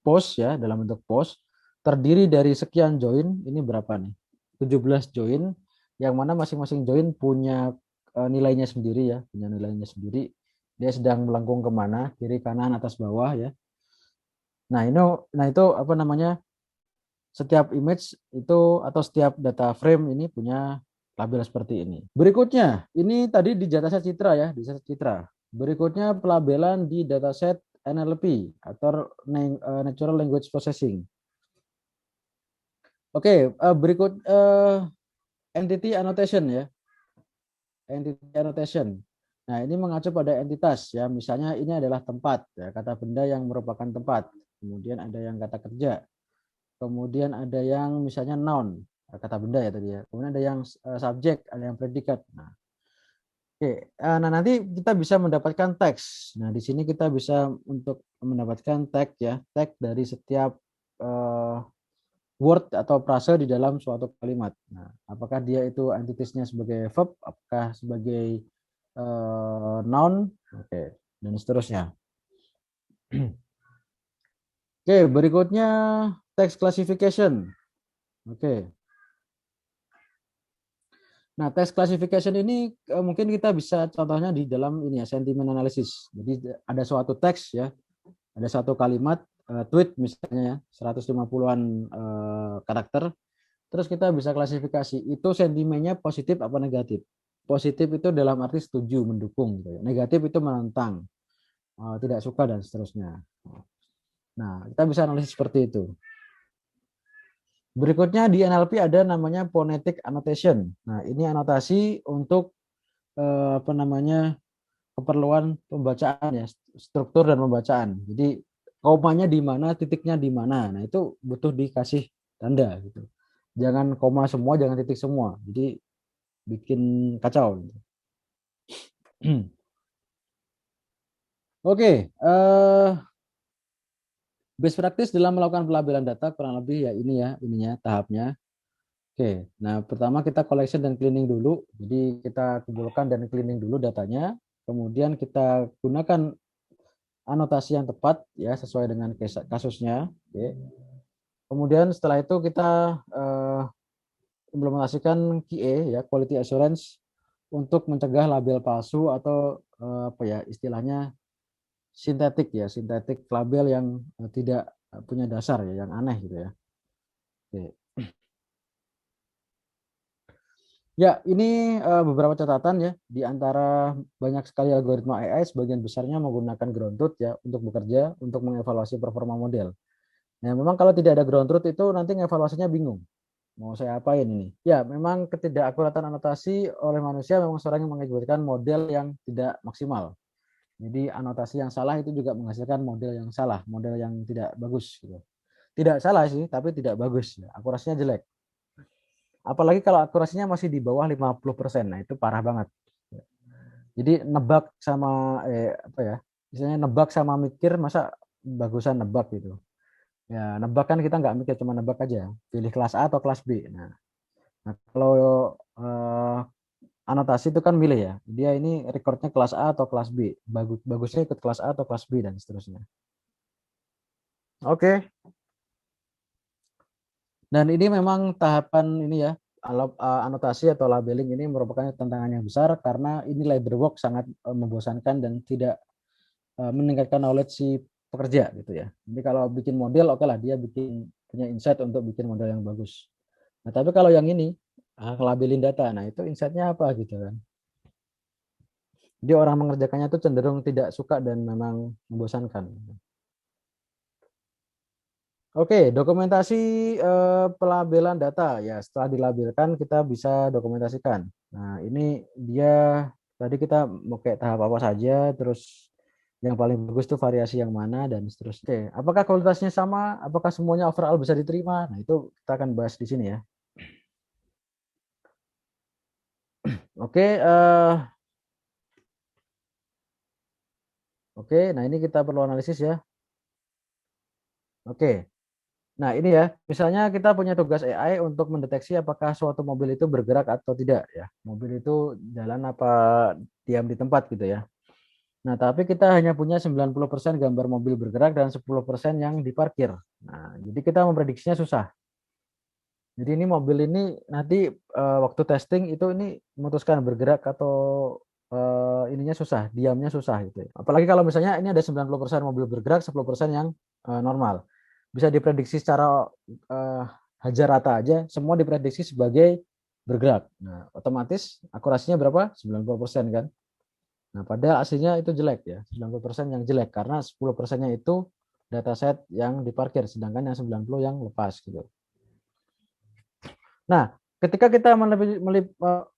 post ya, dalam bentuk post terdiri dari sekian join. Ini berapa nih? 17 join, yang mana masing-masing join punya nilainya sendiri ya, punya nilainya sendiri. Dia sedang melengkung kemana, kiri, kanan, atas, bawah ya. Nah, itu apa namanya? Setiap image itu atau setiap data frame ini punya label seperti ini. Berikutnya, ini tadi di dataset citra ya, di dataset citra. Berikutnya pelabelan di dataset NLP atau Natural Language Processing. Oke, berikut entity annotation ya. Entity annotation. Nah, ini mengacu pada entitas ya. Misalnya ini adalah tempat ya, kata benda yang merupakan tempat. Kemudian ada yang kata kerja. Kemudian ada yang misalnya noun, kata benda ya tadi ya. Kemudian ada yang subjek, ada yang predikat. Nah, oke. Nah, nanti kita bisa mendapatkan teks. Nah, di sini kita bisa untuk mendapatkan tag ya, tag dari setiap word atau frase di dalam suatu kalimat. Nah, apakah dia itu entitasnya sebagai verb, apakah sebagai noun, oke, dan seterusnya. Oke, berikutnya text classification. Oke. Nah, text classification ini mungkin kita bisa contohnya di dalam ini ya, sentiment analysis. Jadi ada suatu teks ya, ada satu kalimat tweet misalnya ya, 150-an karakter. Terus kita bisa klasifikasi itu sentimennya positif apa negatif. Positif itu dalam arti setuju, mendukung gitu ya. Negatif itu menentang, tidak suka dan seterusnya. Nah, kita bisa analisis seperti itu. Berikutnya di NLP ada namanya phonetic annotation. Nah, ini anotasi untuk apa namanya keperluan pembacaan ya, struktur dan pembacaan. Jadi komanya di mana, titiknya di mana. Nah, itu butuh dikasih tanda gitu. Jangan koma semua, jangan titik semua. Jadi bikin kacau. Oke, best practice dalam melakukan pelabelan data kurang lebih ya ini ya, ininya tahapnya. Oke, nah pertama kita collection dan cleaning dulu. Jadi kita kumpulkan dan cleaning dulu datanya. Kemudian kita gunakan anotasi yang tepat ya sesuai dengan kasusnya. Oke. Kemudian setelah itu kita implementasikan QA ya, quality assurance untuk mencegah label palsu atau apa ya istilahnya sintetik label yang tidak punya dasar ya, yang aneh gitu ya. Oke. Ya, ini beberapa catatan ya. Di antara banyak sekali algoritma AI, sebagian besarnya menggunakan ground truth ya untuk bekerja, untuk mengevaluasi performa model. Nah, memang kalau tidak ada ground truth itu nanti ngevaluasinya bingung. Mau saya apain ini? Ya, memang ketidakakuratan anotasi oleh manusia memang sering mengakibatkan model yang tidak maksimal. Jadi anotasi yang salah itu juga menghasilkan model yang salah, model yang tidak bagus gitu. Tidak salah sih, tapi tidak bagus. Akurasinya jelek. Apalagi kalau akurasinya masih di bawah 50%. Nah, itu parah banget. Jadi nebak sama apa ya? Misalnya nebak sama mikir masa bagusan nebak gitu. Ya, nebak kan kita nggak mikir cuma nebak aja. Pilih kelas A atau kelas B. Nah kalau anotasi itu kan milih ya. Dia ini recordnya kelas A atau kelas B. Bagusnya ikut kelas A atau kelas B dan seterusnya. Oke. Dan ini memang tahapan ini ya, anotasi atau labeling ini merupakan tantangan yang besar karena ini labor work sangat membosankan dan tidak meningkatkan knowledge si pekerja gitu ya. Jadi kalau bikin model oke lah dia punya insight untuk bikin model yang bagus. Nah, tapi kalau yang ini labelin data, nah itu insight-nya apa gitu kan. Jadi orang mengerjakannya itu cenderung tidak suka dan memang membosankan. Oke, dokumentasi pelabelan data ya. Setelah dilabelkan kita bisa dokumentasikan. Nah, ini dia tadi kita mau kayak tahap apa saja, terus yang paling bagus itu variasi yang mana dan seterusnya. Oke, apakah kualitasnya sama? Apakah semuanya overall bisa diterima? Nah, itu kita akan bahas di sini ya. Oke, nah ini kita perlu analisis ya. Oke. Nah, ini ya, misalnya kita punya tugas AI untuk mendeteksi apakah suatu mobil itu bergerak atau tidak ya. Mobil itu jalan apa diam di tempat gitu ya. Nah, tapi kita hanya punya 90% gambar mobil bergerak dan 10% yang diparkir. Nah, jadi kita memprediksinya susah. Jadi ini mobil ini nanti waktu testing itu ini memutuskan bergerak atau ininya susah, diamnya susah gitu ya. Apalagi kalau misalnya ini ada 90% mobil bergerak, 10% yang normal. Bisa diprediksi secara hajar rata aja, semua diprediksi sebagai bergerak. Nah, otomatis akurasinya berapa? 90% kan. Nah, padahal aslinya itu jelek ya, 90% yang jelek karena 10%-nya itu dataset yang diparkir, sedangkan yang 90 yang lepas gitu. Nah, ketika kita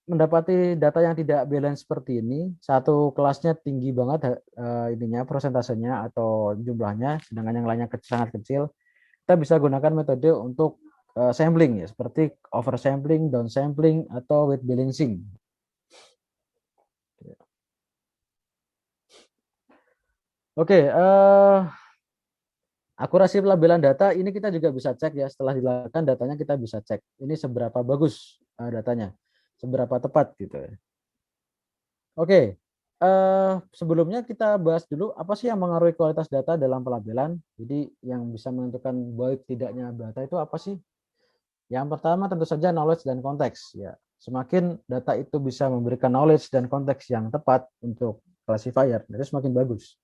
mendapati data yang tidak balance seperti ini, satu kelasnya tinggi banget ininya persentasenya atau jumlahnya, sedangkan yang lainnya sangat kecil, kita bisa gunakan metode untuk sampling ya, seperti oversampling, downsampling, atau weight balancing. Oke, akurasi pelabelan data ini kita juga bisa cek ya, setelah dilakukan datanya kita bisa cek ini seberapa bagus datanya, seberapa tepat gitu ya. Oke, sebelumnya kita bahas dulu apa sih yang mengaruhi kualitas data dalam pelabelan. Jadi yang bisa menentukan baik tidaknya data itu apa sih? Yang pertama tentu saja knowledge dan konteks ya. Semakin data itu bisa memberikan knowledge dan konteks yang tepat untuk classifier, itu semakin bagus.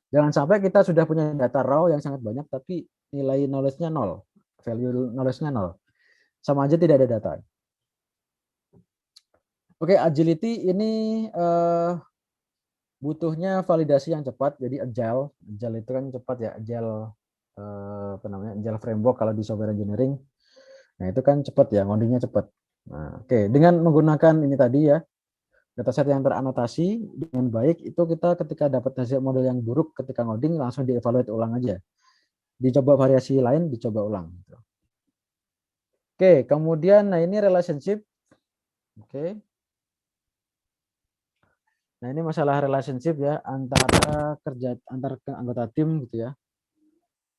Jangan sampai kita sudah punya data raw yang sangat banyak tapi nilai knowledge-nya nol, value knowledge-nya nol. Sama aja tidak ada data. Oke, agility ini butuhnya validasi yang cepat. Jadi agile itu kan cepat ya, apa namanya, agile framework kalau di software engineering. Nah, itu kan cepat ya, ngodingnya cepat. Nah, oke, dengan menggunakan ini tadi ya, dataset yang teranotasi dengan baik, itu kita ketika dapat hasil model yang buruk ketika ngoding langsung dievaluate ulang aja. Dicoba variasi lain, dicoba ulang. Oke, kemudian nah ini relationship. Oke. Nah, ini masalah relationship ya antara anggota tim gitu ya.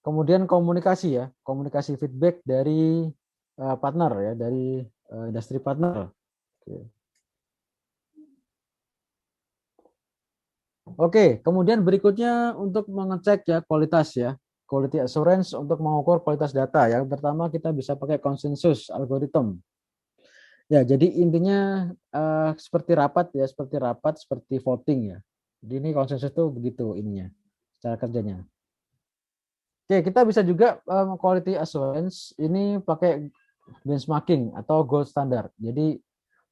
Kemudian komunikasi ya, komunikasi feedback dari partner ya, dari industri partner. Oke, kemudian berikutnya untuk mengecek ya kualitas ya, quality assurance untuk mengukur kualitas data. Yang pertama kita bisa pakai konsensus algorithm. Ya, jadi intinya seperti voting ya. Jadi ini konsensus tuh begitu ininya, cara kerjanya. Oke, kita bisa juga quality assurance ini pakai benchmarking atau gold standard. Jadi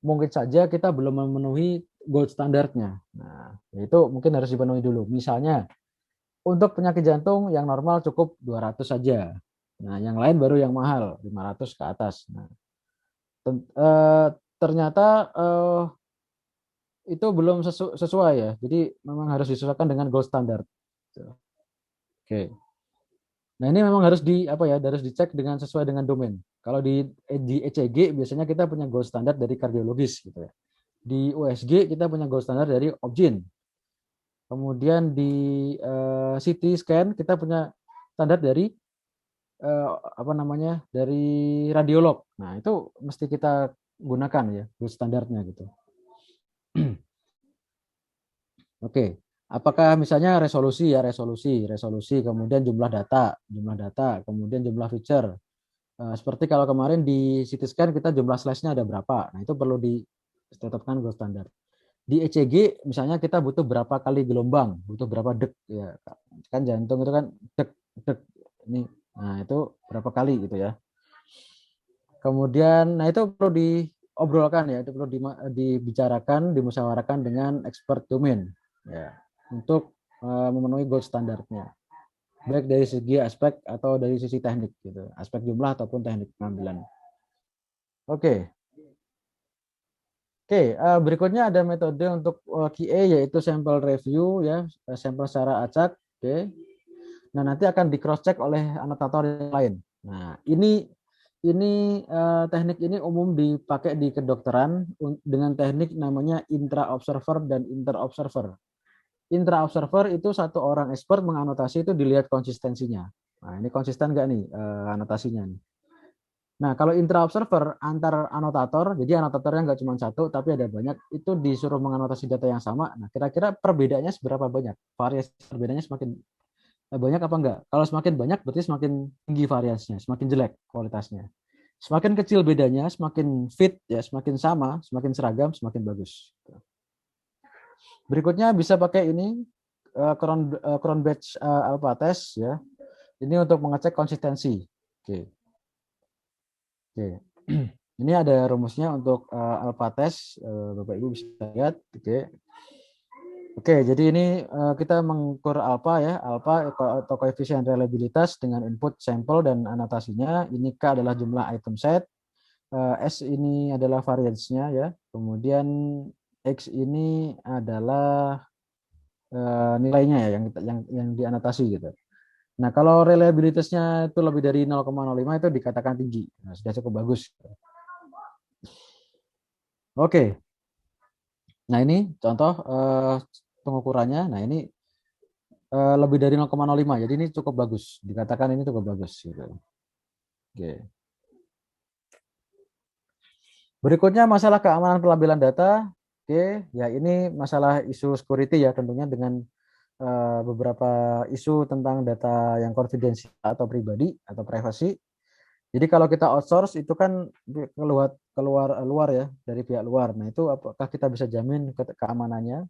mungkin saja kita belum memenuhi gold standarnya. Nah, itu mungkin harus dipenuhi dulu. Misalnya untuk penyakit jantung yang normal cukup 200 saja. Nah, yang lain baru yang mahal, 500 ke atas. Nah, ternyata itu belum sesuai ya. Jadi memang harus disesuaikan dengan gold standard. Oke. Nah, ini memang harus harus dicek dengan sesuai dengan domain. Kalau di ECG biasanya kita punya gold standard dari kardiologis gitu ya. Di USG kita punya gold standard dari Obgyn. Kemudian di CT scan kita punya standar dari dari radiolog. Nah, itu mesti kita gunakan ya gold standarnya gitu. Oke. Apakah misalnya resolusi, kemudian jumlah data, kemudian jumlah feature, Seperti kalau kemarin di CT scan kita jumlah slice-nya ada berapa. Nah, itu perlu ditetapkan gold standar. Di ECG misalnya kita butuh berapa kali gelombang, butuh berapa dek ya. Kan jantung itu kan dek dek ini. Nah, itu berapa kali gitu ya. Kemudian nah itu perlu diobrolkan ya, itu perlu dibicarakan, dimusyawarahkan dengan expert domain ya untuk memenuhi gold standarnya. Baik dari segi aspek atau dari sisi teknik gitu. Aspek jumlah ataupun teknik pengambilan. Oke. Oke, berikutnya ada metode untuk QA yaitu sampel review ya, sampel secara acak. Oke. Nah, nanti akan di cross check oleh anotator yang lain. Nah, teknik ini umum dipakai di kedokteran dengan teknik namanya intra observer dan inter observer. Intra observer itu satu orang expert menganotasi itu dilihat konsistensinya. Nah, ini konsisten nggak nih anotasinya nih. Nah, kalau intra observer antar anotator, jadi anotatornya nggak cuma satu, tapi ada banyak, itu disuruh menganotasi data yang sama. Nah, kira-kira perbedaannya seberapa banyak? Variasi perbedaannya semakin banyak apa enggak? Kalau semakin banyak, berarti semakin tinggi variasinya, semakin jelek kualitasnya. Semakin kecil bedanya, semakin fit, ya, semakin sama, semakin seragam, semakin bagus. Berikutnya bisa pakai ini, Cron Batch Alpha Test, ya. Ini untuk mengecek konsistensi. Oke. Oke. Ini ada rumusnya untuk alpha test, Bapak Ibu bisa lihat. Oke. Oke, jadi ini kita mengukur alpha ya, alpha atau koefisien reliabilitas dengan input sampel dan anotasinya. Ini K adalah jumlah item set, S ini adalah variance-nya ya. Kemudian X ini adalah nilainya ya yang dianotasi gitu. Nah, kalau reliabilitasnya itu lebih dari 0,05 itu dikatakan tinggi. Nah, sudah cukup bagus. Oke. Nah, ini contoh pengukurannya. Nah, ini lebih dari 0,05. Jadi ini cukup bagus. Dikatakan ini cukup bagus gitu. Oke. Berikutnya masalah keamanan pelabelan data. Oke, ya ini masalah isu security ya tentunya dengan beberapa isu tentang data yang konfidensial atau pribadi atau privasi. Jadi kalau kita outsource itu kan keluar luar ya dari pihak luar. Nah, itu apakah kita bisa jamin keamanannya?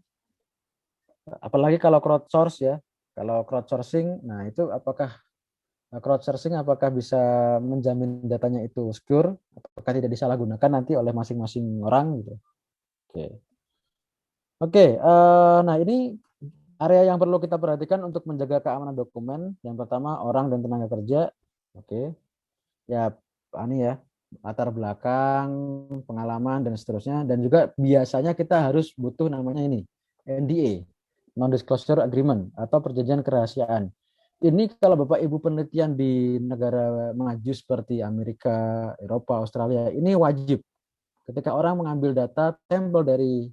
Apalagi kalau crowdsource ya. Kalau crowdsourcing, nah itu crowdsourcing apakah bisa menjamin datanya itu secure? Apakah tidak disalahgunakan nanti oleh masing-masing orang gitu? Oke. Oke, nah ini area yang perlu kita perhatikan untuk menjaga keamanan dokumen. Yang pertama orang dan tenaga kerja. Oke. Ya, ini ya, latar belakang, pengalaman dan seterusnya, dan juga biasanya kita harus butuh namanya ini NDA, non disclosure agreement atau perjanjian kerahasiaan. Ini kalau Bapak Ibu penelitian di negara maju seperti Amerika, Eropa, Australia, ini wajib ketika orang mengambil data sampel dari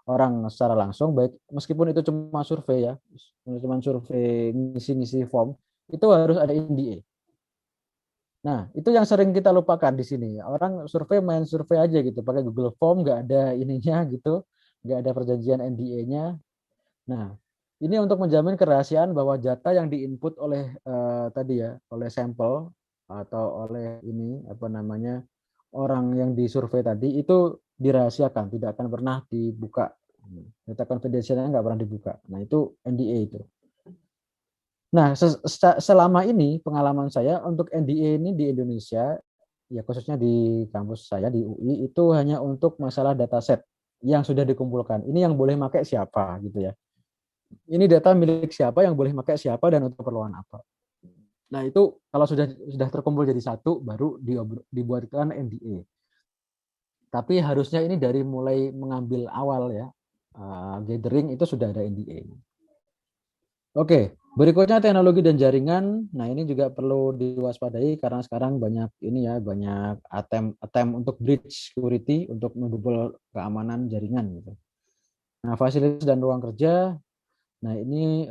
orang secara langsung, baik meskipun itu cuma survei ya, cuma survei ngisi-ngisi form, itu harus ada NDA. Nah, itu yang sering kita lupakan di sini. Orang survei main survei aja gitu, pakai Google Form, nggak ada ininya gitu, nggak ada perjanjian NDA-nya. Nah, ini untuk menjamin kerahasiaan bahwa data yang diinput oleh tadi ya, oleh sampel atau oleh ini apa namanya orang yang disurvei tadi itu dirahasiakan, tidak akan pernah dibuka. Data confidentialnya nggak pernah dibuka. Nah, itu NDA itu. Nah, selama ini pengalaman saya untuk NDA ini di Indonesia, ya khususnya di kampus saya di UI itu hanya untuk masalah dataset yang sudah dikumpulkan. Ini yang boleh pakai siapa gitu ya. Ini data milik siapa yang boleh pakai siapa dan untuk keperluan apa. Nah, itu kalau sudah terkumpul jadi satu baru dibuatkan NDA. Tapi harusnya ini dari mulai mengambil awal ya gathering itu sudah ada NDA. Oke, berikutnya teknologi dan jaringan. Nah, ini juga perlu diwaspadai karena sekarang banyak ini ya, banyak attempt untuk breach security untuk membobol keamanan jaringan gitu. Nah, fasilitas dan ruang kerja. Nah, ini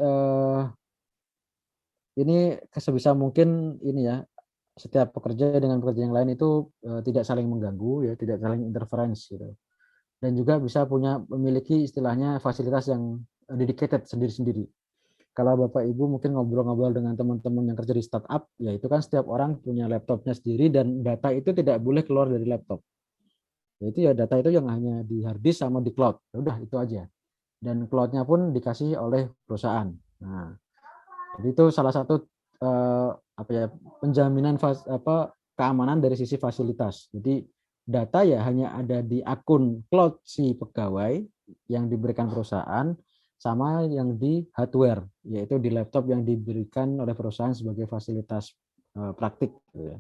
sebisa mungkin ini ya, setiap pekerja dengan pekerja yang lain itu tidak saling mengganggu ya, tidak saling interference gitu. Dan juga bisa memiliki istilahnya fasilitas yang dedicated sendiri-sendiri. kalau Bapak Ibu mungkin ngobrol-ngobrol dengan teman-teman yang kerja di startup, ya itu kan setiap orang punya laptopnya sendiri dan data itu tidak boleh keluar dari laptop. Yaitu ya data itu yang hanya di hard disk sama di cloud. Ya udah itu aja. Dan cloudnya pun dikasih oleh perusahaan. Nah, jadi itu salah satu apa ya penjaminan keamanan dari sisi fasilitas. Jadi data ya hanya ada di akun cloud si pegawai yang diberikan perusahaan sama yang di hardware, yaitu di laptop yang diberikan oleh perusahaan sebagai fasilitas praktik. Gitu ya.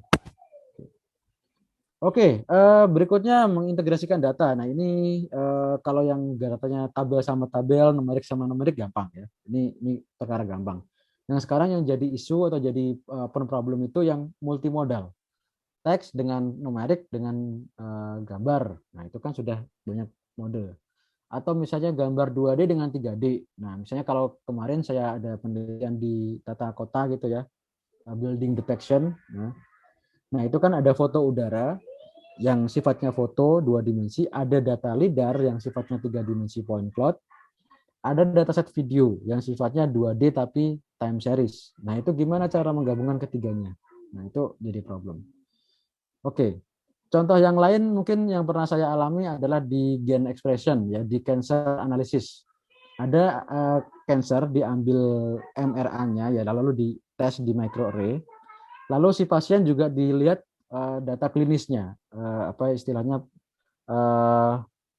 Oke, berikutnya mengintegrasikan data. Nah, ini kalau yang datanya tabel sama tabel, numerik sama numerik gampang ya. Ini perkara gampang. Yang sekarang yang jadi isu atau jadi problem itu yang multimodal. Teks dengan numerik dengan gambar. Nah, itu kan sudah banyak mode. Atau misalnya gambar 2D dengan 3D. Nah, misalnya kalau kemarin saya ada penelitian di tata kota gitu ya, building detection. Nah, itu kan ada foto udara yang sifatnya foto 2 dimensi, ada data lidar yang sifatnya 3 dimensi point cloud, ada dataset video yang sifatnya 2D tapi time series. Nah, itu gimana cara menggabungkan ketiganya? Nah, itu jadi problem. Oke. Contoh yang lain mungkin yang pernah saya alami adalah di gen expression ya, di cancer analysis. Ada cancer diambil MRA-nya ya lalu dites di microarray. Lalu si pasien juga dilihat data klinisnya, apa istilahnya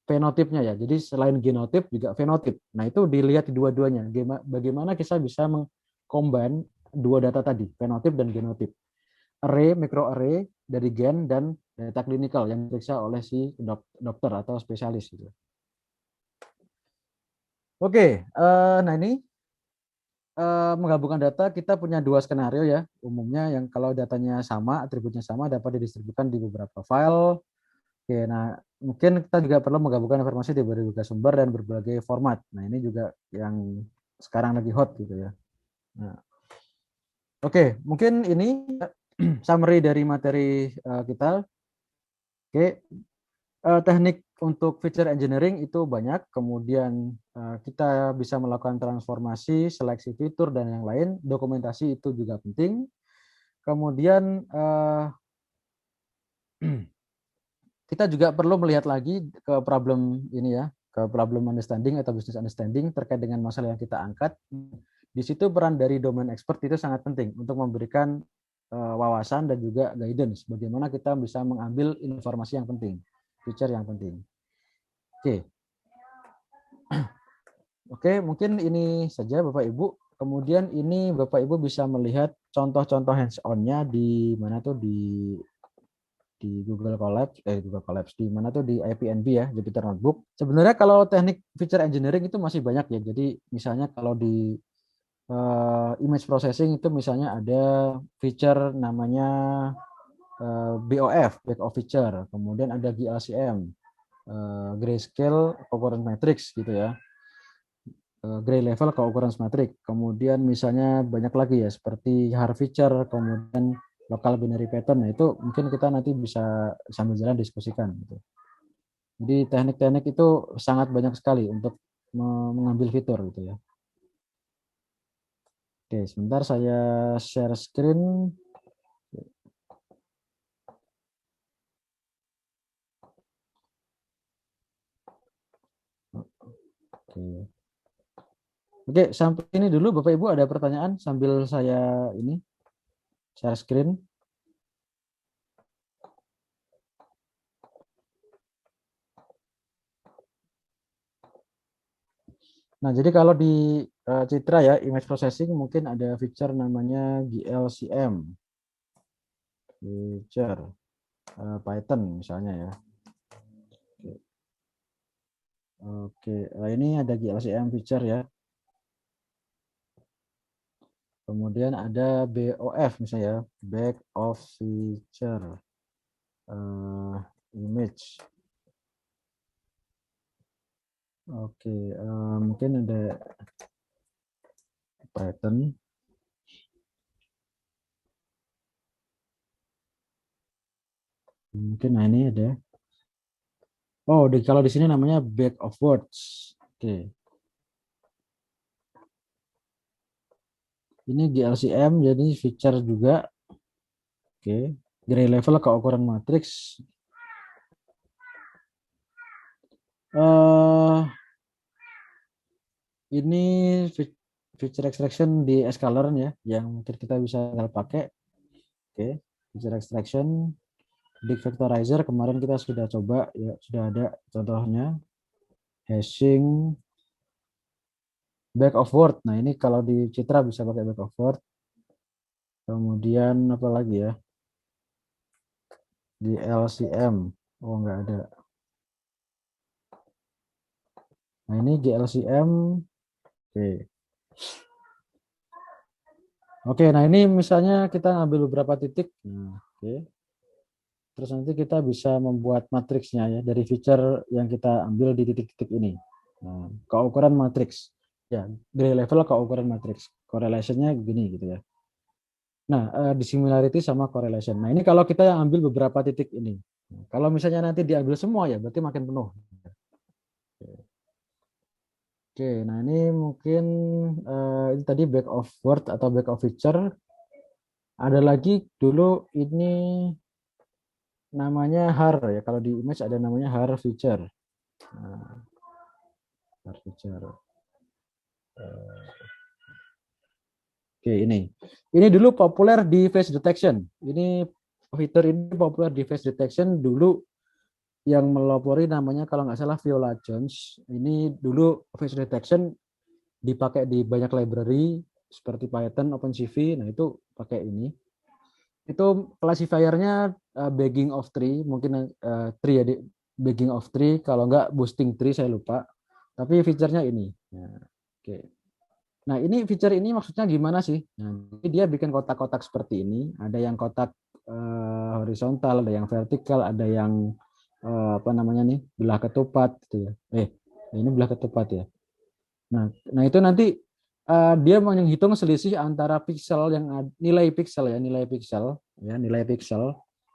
fenotipnya ya. Jadi selain genotip juga fenotip. Nah itu dilihat di dua-duanya. Bagaimana kita bisa mengcombine dua data tadi, fenotip dan genotip. Array, microarray dari gen dan data klinikal yang diperiksa oleh si dokter atau spesialis gitu. Oke, nah ini menggabungkan data kita punya dua skenario ya. Umumnya yang kalau datanya sama, atributnya sama dapat didistribusikan di beberapa file. Oke, nah mungkin kita juga perlu menggabungkan informasi di berbagai sumber dan berbagai format. Nah, ini juga yang sekarang lagi hot gitu ya. Nah, oke, mungkin ini summary dari materi kita. Oke, teknik untuk feature engineering itu banyak. Kemudian kita bisa melakukan transformasi, seleksi fitur dan yang lain. Dokumentasi itu juga penting. Kemudian kita juga perlu melihat lagi ke problem ini ya, ke problem understanding atau business understanding terkait dengan masalah yang kita angkat. Di situ peran dari domain expert itu sangat penting untuk memberikan wawasan dan juga guidance bagaimana kita bisa mengambil informasi yang penting, feature yang penting. Oke. Oke, mungkin ini saja Bapak Ibu. Kemudian ini Bapak Ibu bisa melihat contoh-contoh hands-on-nya di mana tuh di Google Colabs di mana tuh di IPNB ya, Jupyter Notebook. Sebenarnya kalau teknik feature engineering itu masih banyak ya. Jadi misalnya kalau di image processing itu misalnya ada feature namanya BOF, back of feature. Kemudian ada GLCM, grayscale concurrent matrix gitu ya. Gray level concurrence matrix. Kemudian misalnya banyak lagi ya seperti hard feature, kemudian local binary pattern. Nah, itu mungkin kita nanti bisa sambil jalan diskusikan gitu. Jadi teknik-teknik itu sangat banyak sekali untuk mengambil fitur gitu ya. Oke, sebentar saya share screen. Oke. Oke, sampai ini dulu Bapak Ibu ada pertanyaan sambil saya ini share screen. Nah, jadi kalau di Citra ya, image processing mungkin ada feature namanya GLCM, feature Python misalnya ya. Oke, ini ada GLCM feature ya. Kemudian ada BOF misalnya ya, back of feature image. Oke, mungkin ada Python. Mungkin nah ini ada. Oh, kalau di sini namanya back of words. Oke. Ini GLCM jadi feature juga. Oke. Gray level keukuran matriks. eh ini feature extraction di Scalern ya, yang mungkin kita bisa tinggal pakai. Oke. Feature extraction di vectorizer kemarin kita sudah coba ya, sudah ada contohnya. Hashing back of word. Nah, ini kalau di Citra bisa pakai back of word. Kemudian apa lagi ya? Di LCM. Oh, enggak ada. Nah, ini GLCM. Oke. Oke, nah ini misalnya kita ambil beberapa titik. Nah, oke. Terus nanti kita bisa membuat matriksnya ya dari feature yang kita ambil di titik-titik ini. Nah, keukuran matriks. Ya, gray level keukuran matriks. Correlation-nya gini gitu ya. Nah, dissimilarity sama correlation. Nah, ini kalau kita yang ambil beberapa titik ini. Kalau misalnya nanti diambil semua ya berarti makin penuh. Oke, nah ini mungkin ini tadi back of word atau back of feature. Ada lagi dulu ini namanya har ya. Kalau di image ada namanya har feature. Nah, har feature. Oke, ini. Ini dulu populer di face detection. Ini fitur ini populer di face detection dulu yang melopori namanya kalau nggak salah Viola Jones. Ini dulu face detection dipakai di banyak library seperti Python, OpenCV. Nah, itu pakai ini. Itu classifiernya bagging of tree, mungkin tree ya, bagging of tree, kalau nggak boosting tree saya lupa. Tapi fiturnya ini. Nah, oke. Nah, ini fitur ini maksudnya gimana sih? Nah, dia bikin kotak-kotak seperti ini. Ada yang kotak horizontal, ada yang vertikal, ada yang apa namanya nih, belah ketupat gitu ya. Ini belah ketupat ya. Nah itu nanti dia menghitung selisih antara pixel yang nilai pixel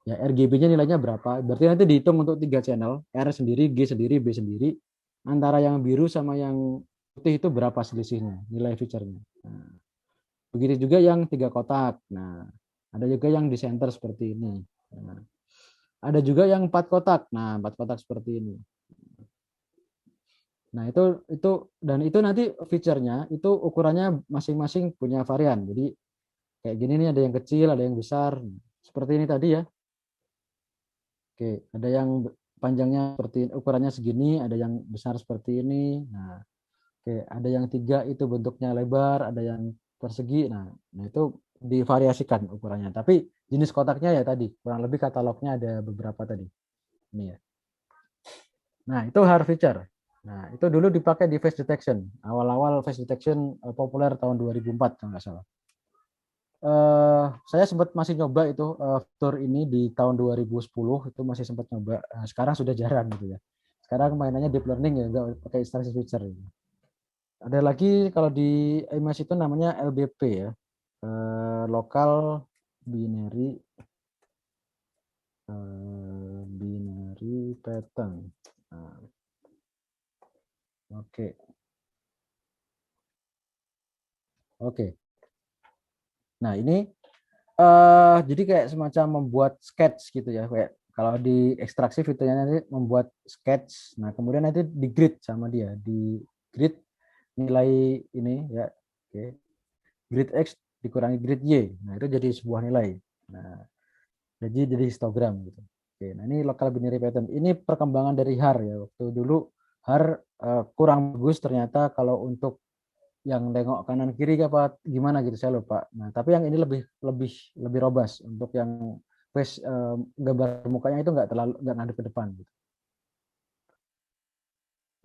ya RGB-nya nilainya berapa. Berarti nanti dihitung untuk 3 channel, R sendiri, G sendiri, B sendiri, antara yang biru sama yang putih itu berapa selisihnya, nilai feature-nya. Nah, begitu juga yang 3 kotak. Nah, ada juga yang di center seperti ini. Nah, ada juga yang 4 kotak. Nah, 4 kotak seperti ini. Nah, itu dan itu nanti fiturnya itu ukurannya masing-masing punya varian. Jadi kayak gini nih, ada yang kecil, ada yang besar. Seperti ini tadi ya. Oke, ada yang panjangnya seperti ukurannya segini, ada yang besar seperti ini. Nah, oke, ada yang 3 itu bentuknya lebar, ada yang persegi. Nah itu divariasikan ukurannya. Tapi jenis kotaknya ya tadi, kurang lebih katalognya ada beberapa tadi. Ini ya. Nah, itu hard feature. Nah, itu dulu dipakai di face detection. Awal-awal face detection populer tahun 2004 kalau nggak salah. Saya sempat masih nyoba itu fitur ini di tahun 2010 itu masih sempat nyoba. Sekarang sudah jarang gitu ya. Sekarang mainannya deep learning ya, nggak pakai instansi feature. Gitu. Ada lagi kalau di IMAX itu namanya LBP ya, local binary binary pattern. Nah, oke, oke. Nah ini jadi kayak semacam membuat sketch gitu ya, kayak kalau di ekstraksi fiturnya nanti membuat sketch. Nah kemudian nanti di grid sama dia, di grid nilai ini ya, oke. Grid X dikurangi grid Y. Nah itu jadi sebuah nilai. Nah jadi histogram gitu. Oke, nah ini local binary pattern. Ini perkembangan dari HAR ya. Waktu dulu HAR kurang bagus ternyata kalau untuk yang nengok kanan kiri apa gimana gitu saya lupa. Nah, tapi yang ini lebih lebih lebih robust untuk yang face gambar mukanya itu nggak ngadep ke depan gitu.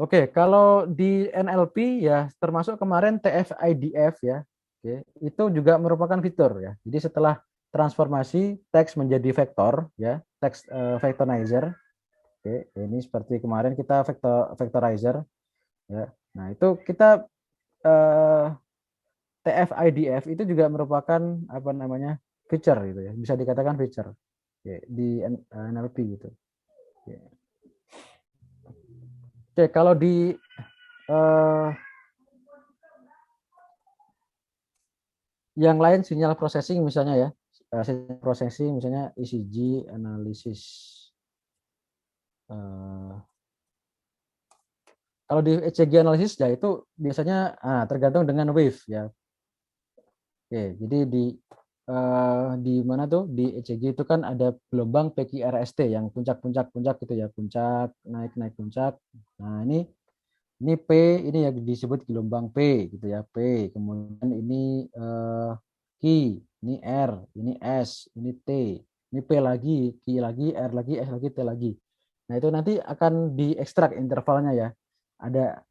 Oke, kalau di NLP ya termasuk kemarin TF-IDF ya. Oke, itu juga merupakan fitur ya. Jadi setelah transformasi teks menjadi vektor ya, teks vectorizer. Oke, ini seperti kemarin kita vectorizer ya. Nah, itu kita eh, TF-IDF itu juga merupakan apa namanya? Feature gitu ya. Bisa dikatakan feature ya, di NLP gitu. Oke, kalau di eh, Yang lain sinyal processing misalnya ya. Sinyal processing misalnya ECG analisis. Eh, Kalau di ECG analisis ya itu biasanya tergantung dengan wave ya. Oke, jadi di mana tuh di ECG itu kan ada gelombang PQRST yang puncak-puncak-puncak gitu ya, puncak naik naik puncak. Nah ini P ini ya disebut gelombang P gitu ya P. Kemudian ini Q, ini R, ini S, ini T, ini P lagi, Q lagi, R lagi, S lagi, T lagi. Nah itu nanti akan diekstrak intervalnya ya. Ada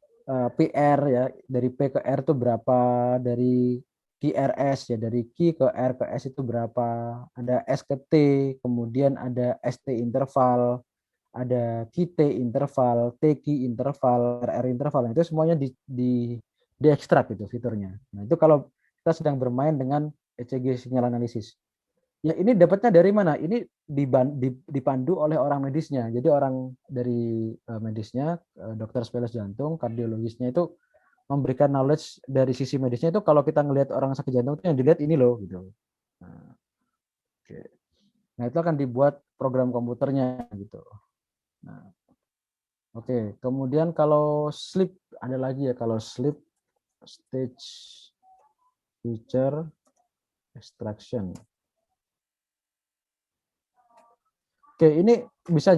PR ya dari P ke R itu berapa, dari QRS ya dari Q ke R ke S itu berapa, ada S ke T, kemudian ada ST interval, ada QT interval, TQ interval, RR interval. Nah, itu semuanya diekstrak itu fiturnya. Nah, itu kalau kita sedang bermain dengan ECG sinyal analisis. Ya ini dapatnya dari mana? Ini dipandu oleh orang medisnya. Jadi orang dari medisnya, dokter spesialis jantung, kardiologisnya itu memberikan knowledge dari sisi medisnya itu kalau kita ngelihat orang sakit jantung itu yang dilihat ini loh gitu. Nah, okay. Nah itu akan dibuat program komputernya gitu. Nah, oke, kemudian kalau sleep ada lagi ya kalau sleep stage feature extraction. Oke, ini bisa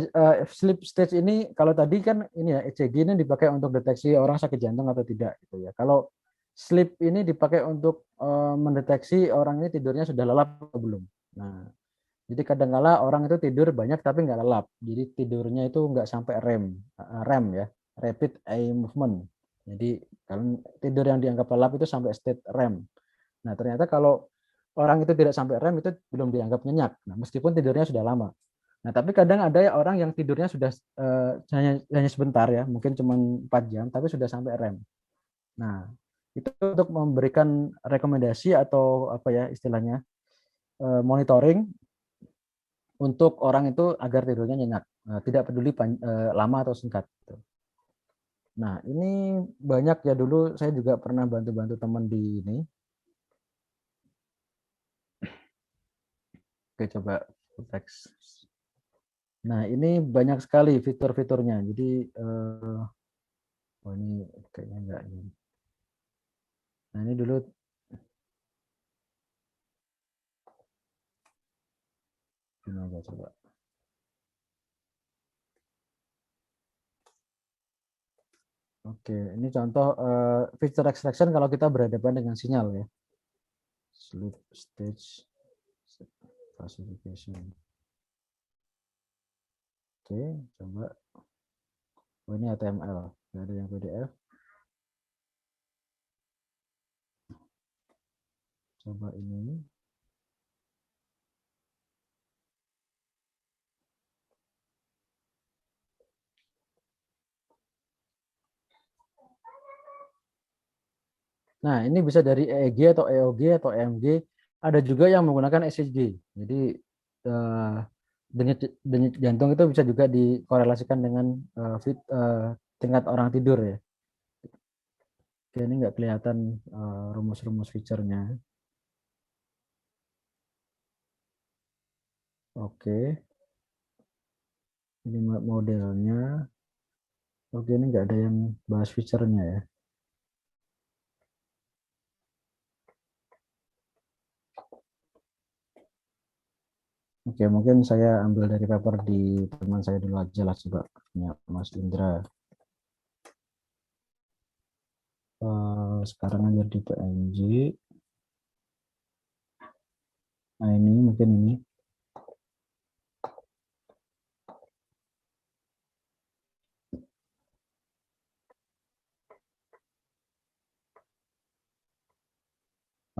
sleep stage ini kalau tadi kan ini ya ECG ini dipakai untuk deteksi orang sakit jantung atau tidak gitu ya. Kalau sleep ini dipakai untuk mendeteksi orang ini tidurnya sudah lelap atau belum. Nah, jadi kadang-kala orang itu tidur banyak tapi nggak lelap. Jadi tidurnya itu nggak sampai REM ya, rapid eye movement. Jadi kalau tidur yang dianggap lelap itu sampai state REM. Nah ternyata kalau orang itu tidak sampai REM itu belum dianggap nyenyak. Nah meskipun tidurnya sudah lama. Nah tapi kadang ada ya orang yang tidurnya sudah hanya sebentar ya, mungkin cuma 4 jam tapi sudah sampai REM. Nah itu untuk memberikan rekomendasi atau apa ya istilahnya monitoring untuk orang itu agar tidurnya nyenyak, tidak peduli lama atau singkat. Nah, ini banyak ya dulu saya juga pernah bantu-bantu teman di ini. Oke, coba teks. Nah, ini banyak sekali fitur-fiturnya. Jadi, oh ini kayaknya enggak ini. Nah, ini dulu gimana coba. Oke, ini contoh feature extraction kalau kita berhadapan dengan sinyal ya. Sleep stage classification. Oke, coba. Oh, ini HTML, nggak ada yang PDF. Coba ini. Nah, ini bisa dari EEG atau EOG atau EMG. Ada juga yang menggunakan ECG. Jadi eh, denyut jantung itu bisa juga dikorelasikan dengan tingkat orang tidur ya. Oke, ini nggak kelihatan rumus-rumus fiturnya. Oke, ini modelnya. Oke, ini nggak ada yang bahas fiturnya ya. Oke, mungkin saya ambil dari paper di teman saya dulu aja lah coba. Ya, Mas Indra. Sekarang aja di PNG. Nah, ini mungkin ini.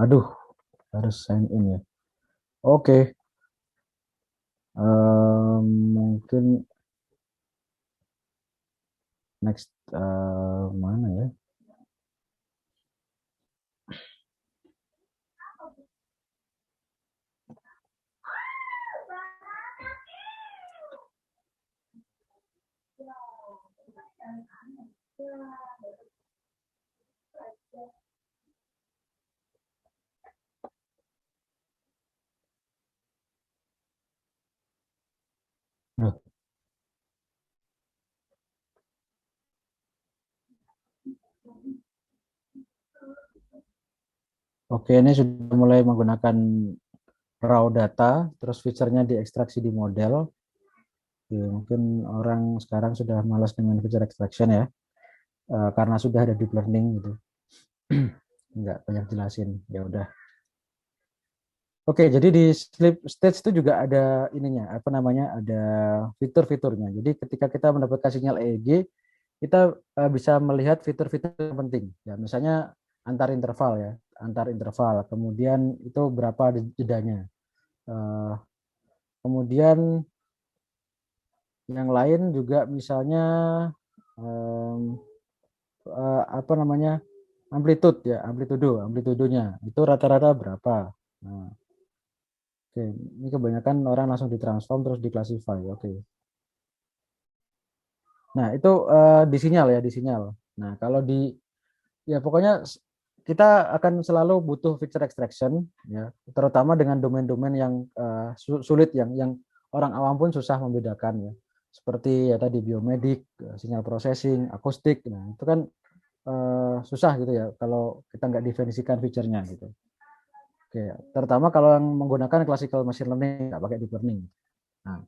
Aduh, harus sign in ya. Oke, mungkin next mana ya? Oke, ini sudah mulai menggunakan raw data, terus fiturnya diekstraksi di model. Oke, mungkin orang sekarang sudah malas dengan feature extraction ya, karena sudah ada deep learning gitu. Nggak banyak jelasin, ya udah. Oke, jadi di sleep stage itu juga ada ininya, apa namanya, ada fitur-fiturnya. Jadi ketika kita mendapatkan sinyal EEG, kita bisa melihat fitur-fitur yang penting. Ya, misalnya antar interval ya, antar interval. Kemudian itu berapa jedanya. Eh, Kemudian yang lain juga misalnya em, apa namanya, amplitude ya, amplitudonya itu rata-rata berapa. Nah, oke, ini kebanyakan orang langsung ditransform terus diklasify. Oke. Nah, itu di sinyal ya, di sinyal. Nah, kalau di ya pokoknya kita akan selalu butuh feature extraction ya, terutama dengan domain-domain yang sulit yang orang awam pun susah membedakan ya. Seperti ya tadi biomedik, sinyal processing, akustik. Nah, itu kan susah gitu ya kalau kita nggak definisikan fiturnya gitu. Oke, terutama kalau yang menggunakan classical machine learning nggak pakai deep learning. Nah,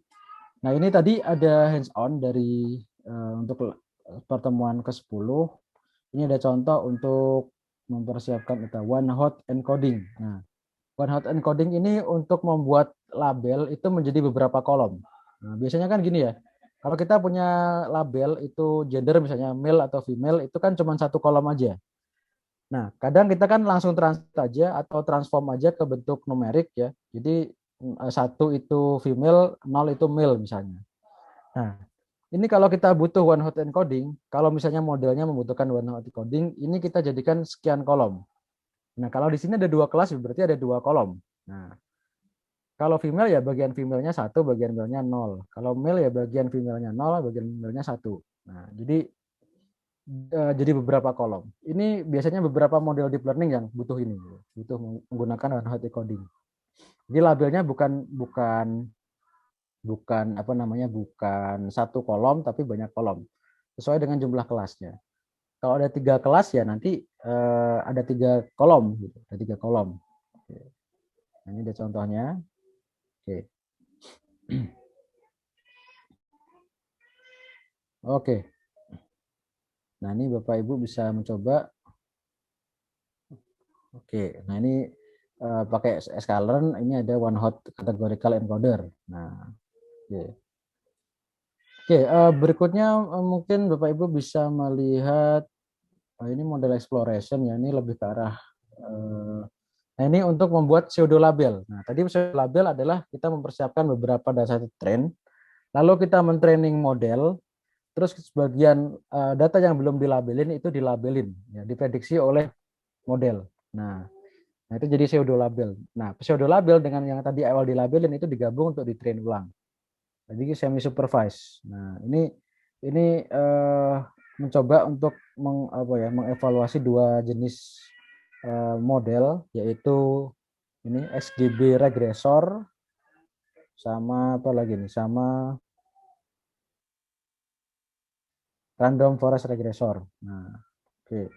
nah ini tadi ada hands on dari untuk pertemuan ke-10. Ini ada contoh untuk mempersiapkan kita one hot encoding. Nah, one hot encoding ini untuk membuat label itu menjadi beberapa kolom. Nah, biasanya kan gini ya. Kalau kita punya label itu gender misalnya male atau female itu kan cuma satu kolom aja. Nah, kadang kita kan langsung translate aja atau transform aja ke bentuk numerik ya. Jadi satu itu female, nol itu male misalnya. Nah, ini kalau kita butuh one hot encoding, kalau misalnya modelnya membutuhkan one hot encoding, ini kita jadikan sekian kolom. Nah, kalau di sini ada dua kelas, berarti ada dua kolom. Nah, kalau female ya bagian female-nya satu, bagian male-nya nol. Kalau male ya bagian female-nya nol, bagian male-nya satu. Nah, jadi beberapa kolom. Ini biasanya beberapa model deep learning yang butuh ini, butuh menggunakan one hot encoding. Jadi labelnya bukan bukan bukan apa namanya, bukan satu kolom tapi banyak kolom sesuai dengan jumlah kelasnya. Kalau ada 3 kelas ya nanti ada 3 kolom, gitu. Ada 3 kolom. Oke. Nah, ini ada contohnya. Oke. Oke. Nah ini Bapak Ibu bisa mencoba. Oke. Nah ini pakai sklearn ini ada one hot categorical encoder. Nah, oke. Oke, berikutnya mungkin Bapak Ibu bisa melihat ini model exploration ya. Ini lebih ke arah nah ini untuk membuat pseudo label. Nah, tadi pseudo label adalah kita mempersiapkan beberapa data train, lalu kita mentraining model, terus sebagian data yang belum dilabelin itu dilabelin, ya, diprediksi oleh model. Nah, nah itu jadi pseudo label. Nah, pseudo label dengan yang tadi awal dilabelin itu digabung untuk ditrain ulang. Jadi semi supervised. Nah, ini mencoba untuk mengevaluasi dua jenis model, yaitu ini XGB regressor sama apa lagi nih, sama random forest regressor. Nah, oke.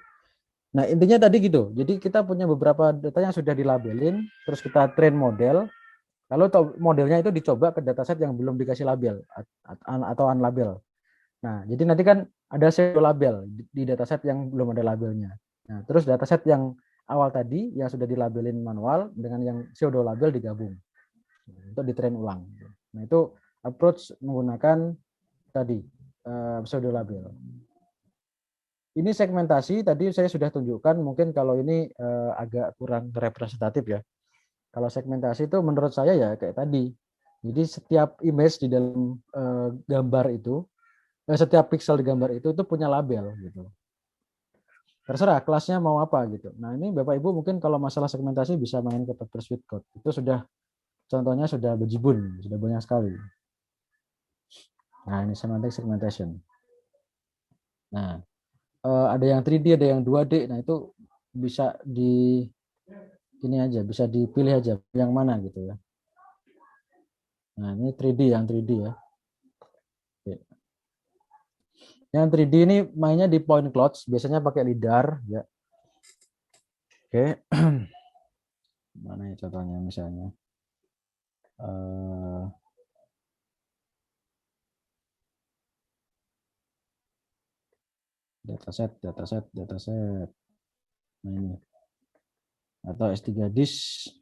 Nah, intinya tadi gitu. Jadi kita punya beberapa data yang sudah dilabelin, terus kita train model, lalu modelnya itu dicoba ke dataset yang belum dikasih label atau unlabel. Nah, jadi nanti kan ada pseudo label di dataset yang belum ada labelnya. Nah, terus dataset yang awal tadi yang sudah dilabelin manual dengan yang pseudo label digabung untuk ditrain ulang. Nah, itu approach menggunakan tadi pseudo label. Ini segmentasi tadi saya sudah tunjukkan, mungkin kalau ini agak kurang representatif ya. Kalau segmentasi itu menurut saya ya kayak tadi. Jadi setiap image di dalam gambar itu, setiap pixel di gambar itu punya label gitu. Terserah kelasnya mau apa gitu. Nah ini Bapak Ibu mungkin kalau masalah segmentasi bisa main ke paper Sweet Code. Itu sudah contohnya sudah bejibun, sudah banyak sekali. Nah ini semantic segmentation. Nah ada yang 3D, ada yang 2D. Nah itu bisa di ini aja, bisa dipilih aja yang mana gitu ya. Nah ini 3D, yang 3D ya. Oke. Yang 3D ini mainnya di point clouds, biasanya pakai lidar ya. Oke. Mana ya contohnya misalnya dataset. Nah ini atau S3 disk.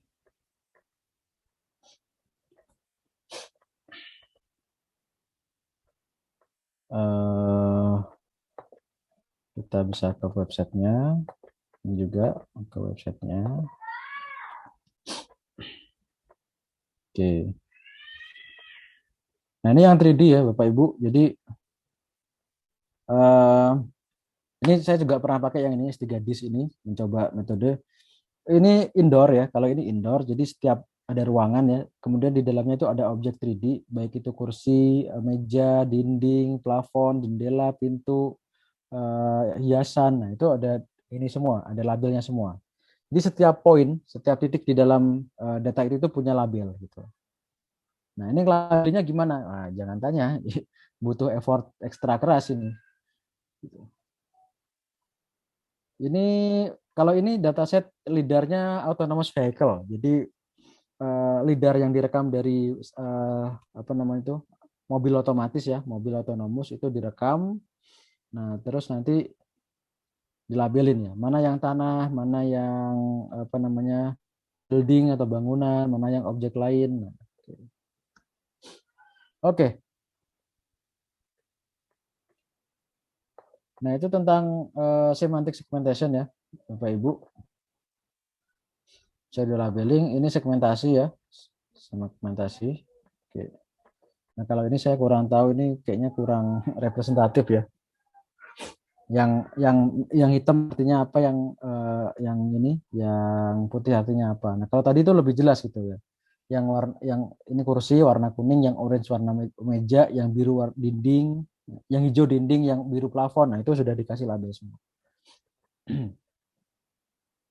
Kita bisa ke websitenya juga ke websitenya. Oke. Nah ini yang 3D ya Bapak Ibu. Jadi ini saya juga pernah pakai yang ini S3 disk ini, mencoba metode. Ini indoor ya. Kalau ini indoor, jadi setiap ada ruangan ya. Kemudian di dalamnya itu ada objek 3D, baik itu kursi, meja, dinding, plafon, jendela, pintu, hiasan. Nah itu ada ini semua, ada labelnya semua. Jadi setiap poin, setiap titik di dalam data itu punya label gitu. Nah ini labelnya gimana? Nah, jangan tanya, butuh effort ekstra keras ini. Ini kalau ini dataset lidarnya autonomous vehicle. Jadi lidar yang direkam dari apa namanya itu mobil otomatis ya, mobil otonomus itu direkam. Nah terus nanti dilabelin ya, mana yang tanah, mana yang apa namanya building atau bangunan, mana yang objek lain. Nah, oke. Nah itu tentang semantic segmentation ya, Bapak Ibu. Saya di labeling, ini segmentasi ya, segmentasi. Oke. Nah kalau ini saya kurang tahu, ini kayaknya kurang representatif ya. Yang hitam artinya apa, yang ini, yang putih artinya apa. Nah kalau tadi itu lebih jelas gitu ya. Yang ini kursi warna kuning, yang orange warna meja, yang biru dinding, yang hijau dinding, yang biru plafon. Nah itu sudah dikasih label semua.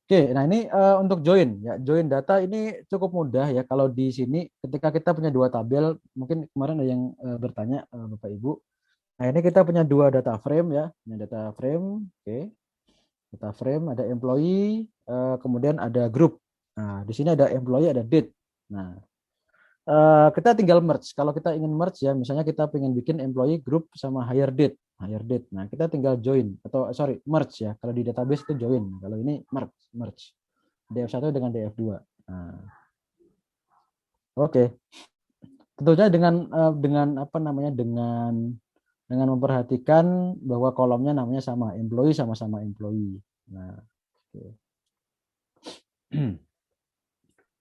Oke, nah ini untuk join ya, join data ini cukup mudah ya. Kalau di sini ketika kita punya dua tabel, mungkin kemarin ada yang bertanya Bapak Ibu. Nah ini kita punya dua data frame ya, ini data frame, oke, data frame ada employee, kemudian ada group. Nah di sini ada employee, ada date. Nah kita tinggal merge. Kalau kita ingin merge ya, misalnya kita ingin bikin employee group sama hire date, hire date. Nah kita tinggal join atau sorry merge ya. Kalau di database itu join. Kalau ini merge. DF1 dengan DF2. Nah, oke. Tentunya dengan apa namanya dengan memperhatikan bahwa kolomnya namanya sama, employee sama-sama employee. Nah, oke.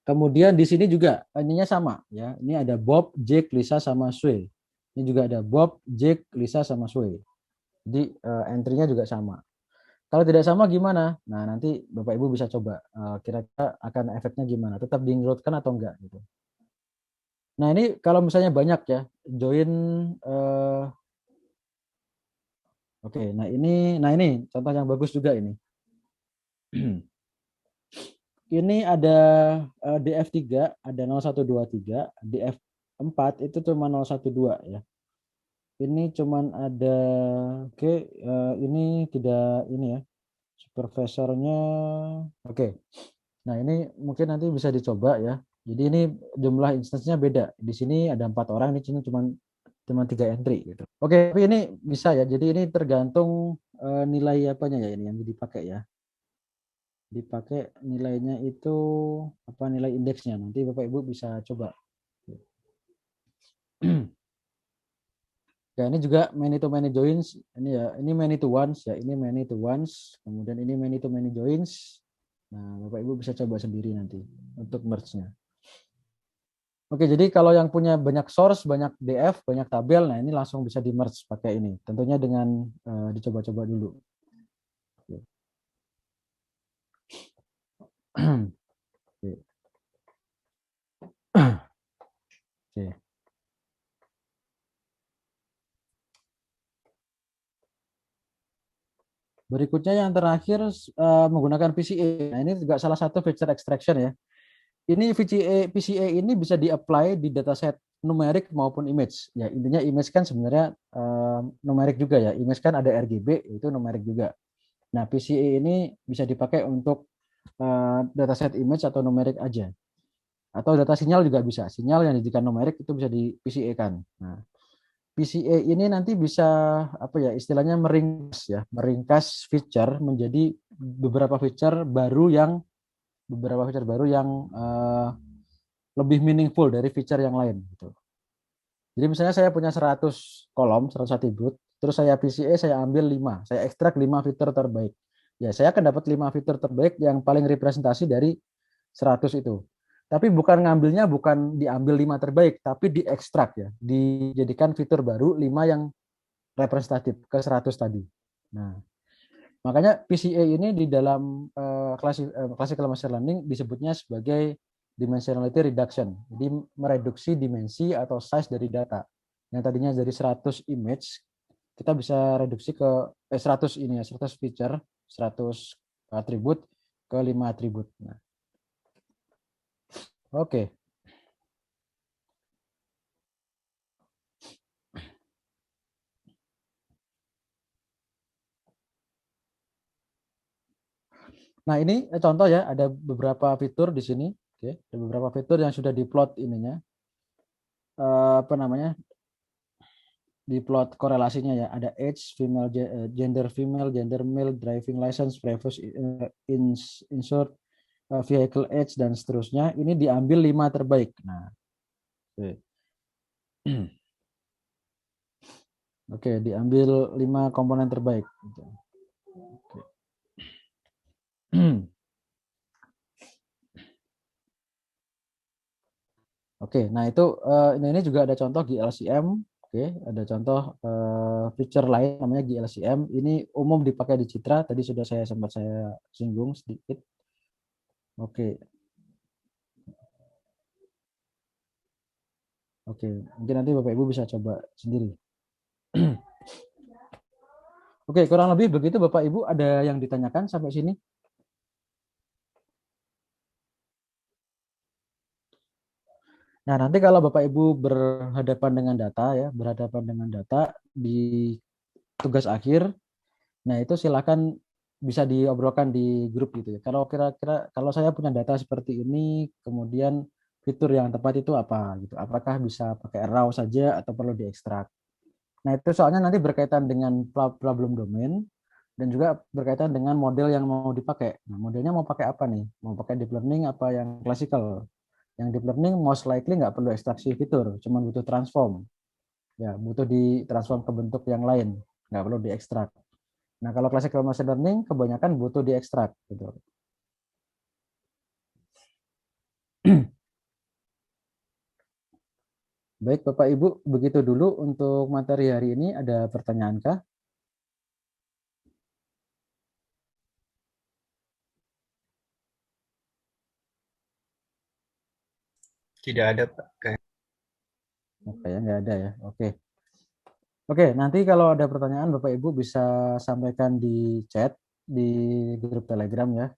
Kemudian di sini juga ininya sama ya. Ini ada Bob, Jake, Lisa sama Sue. Ini juga ada Bob, Jake, Lisa sama Sue. Jadi entry-nya juga sama. Kalau tidak sama gimana? Nah, nanti Bapak Ibu bisa coba kira-kira akan efeknya gimana? Tetap di-include-kan atau enggak gitu. Nah, ini kalau misalnya banyak ya, join oke, nah ini contoh yang bagus juga ini. Ini ada DF3, ada 0123, DF4 itu cuma 012 ya. Ini cuman ada oke, ini tidak ini ya. Supervisornya oke. Nah, ini mungkin nanti bisa dicoba ya. Jadi ini jumlah instansinya beda. Di sini ada 4 orang, di sini cuma 3 entry gitu. Oke, tapi ini bisa ya. Jadi ini tergantung nilai apanya ya ini yang dipakai ya. Dipakai nilainya itu apa, nilai indeksnya. Nanti Bapak Ibu bisa coba. Ya, ini juga many to many joins. Ini ya, ini many to ones ya. Ini many to ones. Kemudian ini many to many joins. Nah, Bapak Ibu bisa coba sendiri nanti untuk merge-nya. Oke, jadi kalau yang punya banyak source, banyak DF, banyak tabel, nah ini langsung bisa di merge pakai ini. Tentunya dengan dicoba-coba dulu. Oke. Oke. Oke. Berikutnya yang terakhir menggunakan PCA. Nah, ini juga salah satu feature extraction ya. Ini PCA ini bisa di-apply di dataset numerik maupun image. Ya, intinya image kan sebenarnya numerik juga ya. Image kan ada RGB, itu numerik juga. Nah, PCA ini bisa dipakai untuk dataset image atau numerik aja. Atau data sinyal juga bisa. Sinyal yang dijadikan numerik itu bisa di PCA-kan. Nah, PCA ini nanti bisa apa ya istilahnya meringkas feature menjadi beberapa feature baru yang lebih meaningful dari feature yang lain gitu. Jadi misalnya saya punya 100 kolom, 100 atribut, terus saya PCA saya ambil 5, saya ekstrak 5 fitur terbaik. Ya, saya akan dapat 5 fitur terbaik yang paling representasi dari 100 itu. Tapi bukan diambil 5 terbaik, tapi diekstrak ya, dijadikan fitur baru 5 yang representatif ke 100 tadi. Nah, makanya PCA ini di dalam classical machine learning disebutnya sebagai dimensionality reduction. Jadi mereduksi dimensi atau size dari data. Yang tadinya dari 100 image, kita bisa reduksi ke 100 ini ya, 100 feature, 100 atribut ke 5 atribut. Nah, oke. Nah, ini contoh ya, ada beberapa fitur di sini. Oke, ada beberapa fitur yang sudah diplot ininya. Apa namanya? Diplot korelasinya ya. Ada age, gender female, gender male, driving license, previous insert, vehicle age dan seterusnya. Ini diambil 5 terbaik. Nah, oke. Oke, diambil 5 komponen terbaik. Oke. Oke, nah itu ini juga ada contoh GLCM. Oke, ada contoh feature lain namanya GLCM. Ini umum dipakai di Citra. Tadi sudah sempat saya singgung sedikit. Oke, oke. Mungkin nanti Bapak Ibu bisa coba sendiri. Oke, kurang lebih begitu Bapak Ibu. Ada yang ditanyakan sampai sini? Nah, nanti kalau Bapak Ibu berhadapan dengan data di tugas akhir, nah itu silakan bisa diobrolkan di grup gitu ya. Kalau kira-kira kalau saya punya data seperti ini, kemudian fitur yang tepat itu apa gitu. Apakah bisa pakai raw saja atau perlu diekstrak? Nah, itu soalnya nanti berkaitan dengan problem domain dan juga berkaitan dengan model yang mau dipakai. Nah, modelnya mau pakai apa nih? Mau pakai deep learning apa yang classical? Yang deep learning most likely nggak perlu ekstraksi fitur, cuma butuh transform. Ya, butuh ditransform ke bentuk yang lain, nggak perlu diekstrak. Nah, kalau classical machine learning kebanyakan butuh diekstrak gitu. Baik, Bapak Ibu, begitu dulu untuk materi hari ini. Ada pertanyaan kah? Tidak ada, Pak. Oke, ya nggak ada ya. Oke. Oke, nanti kalau ada pertanyaan Bapak Ibu bisa sampaikan di chat di grup Telegram ya.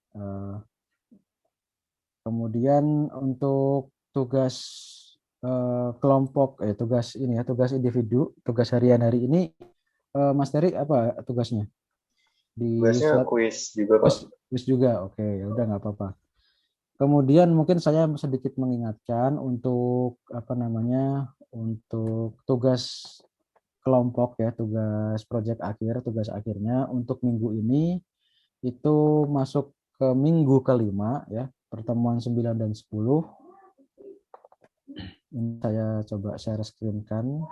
Kemudian untuk tugas tugas individu, tugas harian hari ini, Mas Teri apa tugasnya? Di Tugasnya slide kuis juga, Pak. wis juga. Oke, ya udah nggak apa-apa. Kemudian mungkin saya sedikit mengingatkan untuk apa namanya? Untuk tugas kelompok ya, tugas proyek akhir, tugas akhirnya untuk minggu ini itu masuk ke minggu kelima ya, pertemuan 9 dan 10. Ini saya coba share screen kan.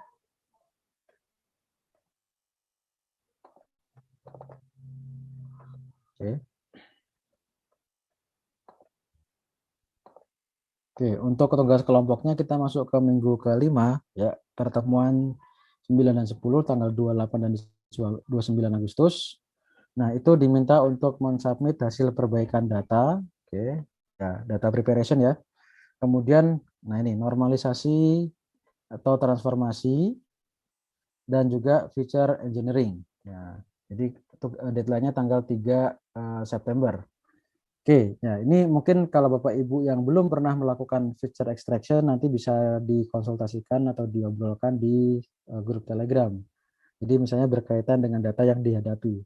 Oke. Oke, untuk tugas kelompoknya kita masuk ke minggu kelima ya, pertemuan 9 dan 10 tanggal 28 dan 29 Agustus. Nah, itu diminta untuk mensubmit hasil perbaikan data, oke. Ya, data preparation ya. Kemudian nah ini normalisasi atau transformasi dan juga feature engineering. Ya, jadi deadline-nya tanggal 3 September. Oke, ya ini mungkin kalau Bapak Ibu yang belum pernah melakukan feature extraction nanti bisa dikonsultasikan atau diobrolkan di grup Telegram. Jadi misalnya berkaitan dengan data yang dihadapi.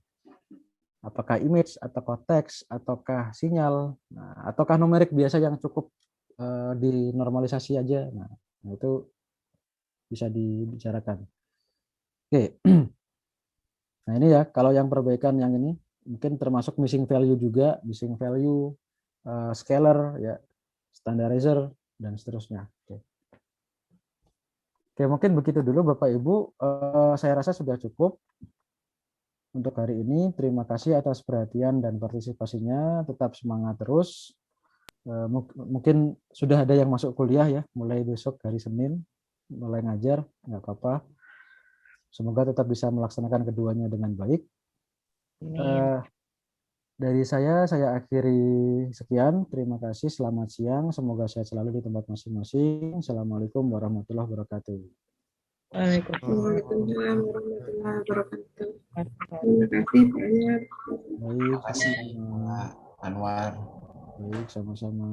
Apakah image, ataukah teks, ataukah sinyal, nah, ataukah numerik biasa yang cukup dinormalisasi aja. Nah, itu bisa dibicarakan. Oke. Nah, ini ya kalau yang perbaikan yang ini mungkin termasuk missing value juga, missing value, scalar ya, standarizer dan seterusnya. Oke. Oke, mungkin begitu dulu Bapak Ibu. Saya rasa sudah cukup untuk hari ini. Terima kasih atas perhatian dan partisipasinya. Tetap semangat terus. Mungkin sudah ada yang masuk kuliah ya, mulai besok hari Senin, mulai ngajar, nggak apa-apa. Semoga tetap bisa melaksanakan keduanya dengan baik. Dari saya akhiri sekian. Terima kasih, selamat siang. Semoga sehat selalu di tempat masing-masing. Assalamualaikum warahmatullahi wabarakatuh. Waalaikumsalam warahmatullahi wabarakatuh. Terima kasih banyak. Baik, Terima kasih, sama-sama. Pak Anwar. Baik, sama-sama.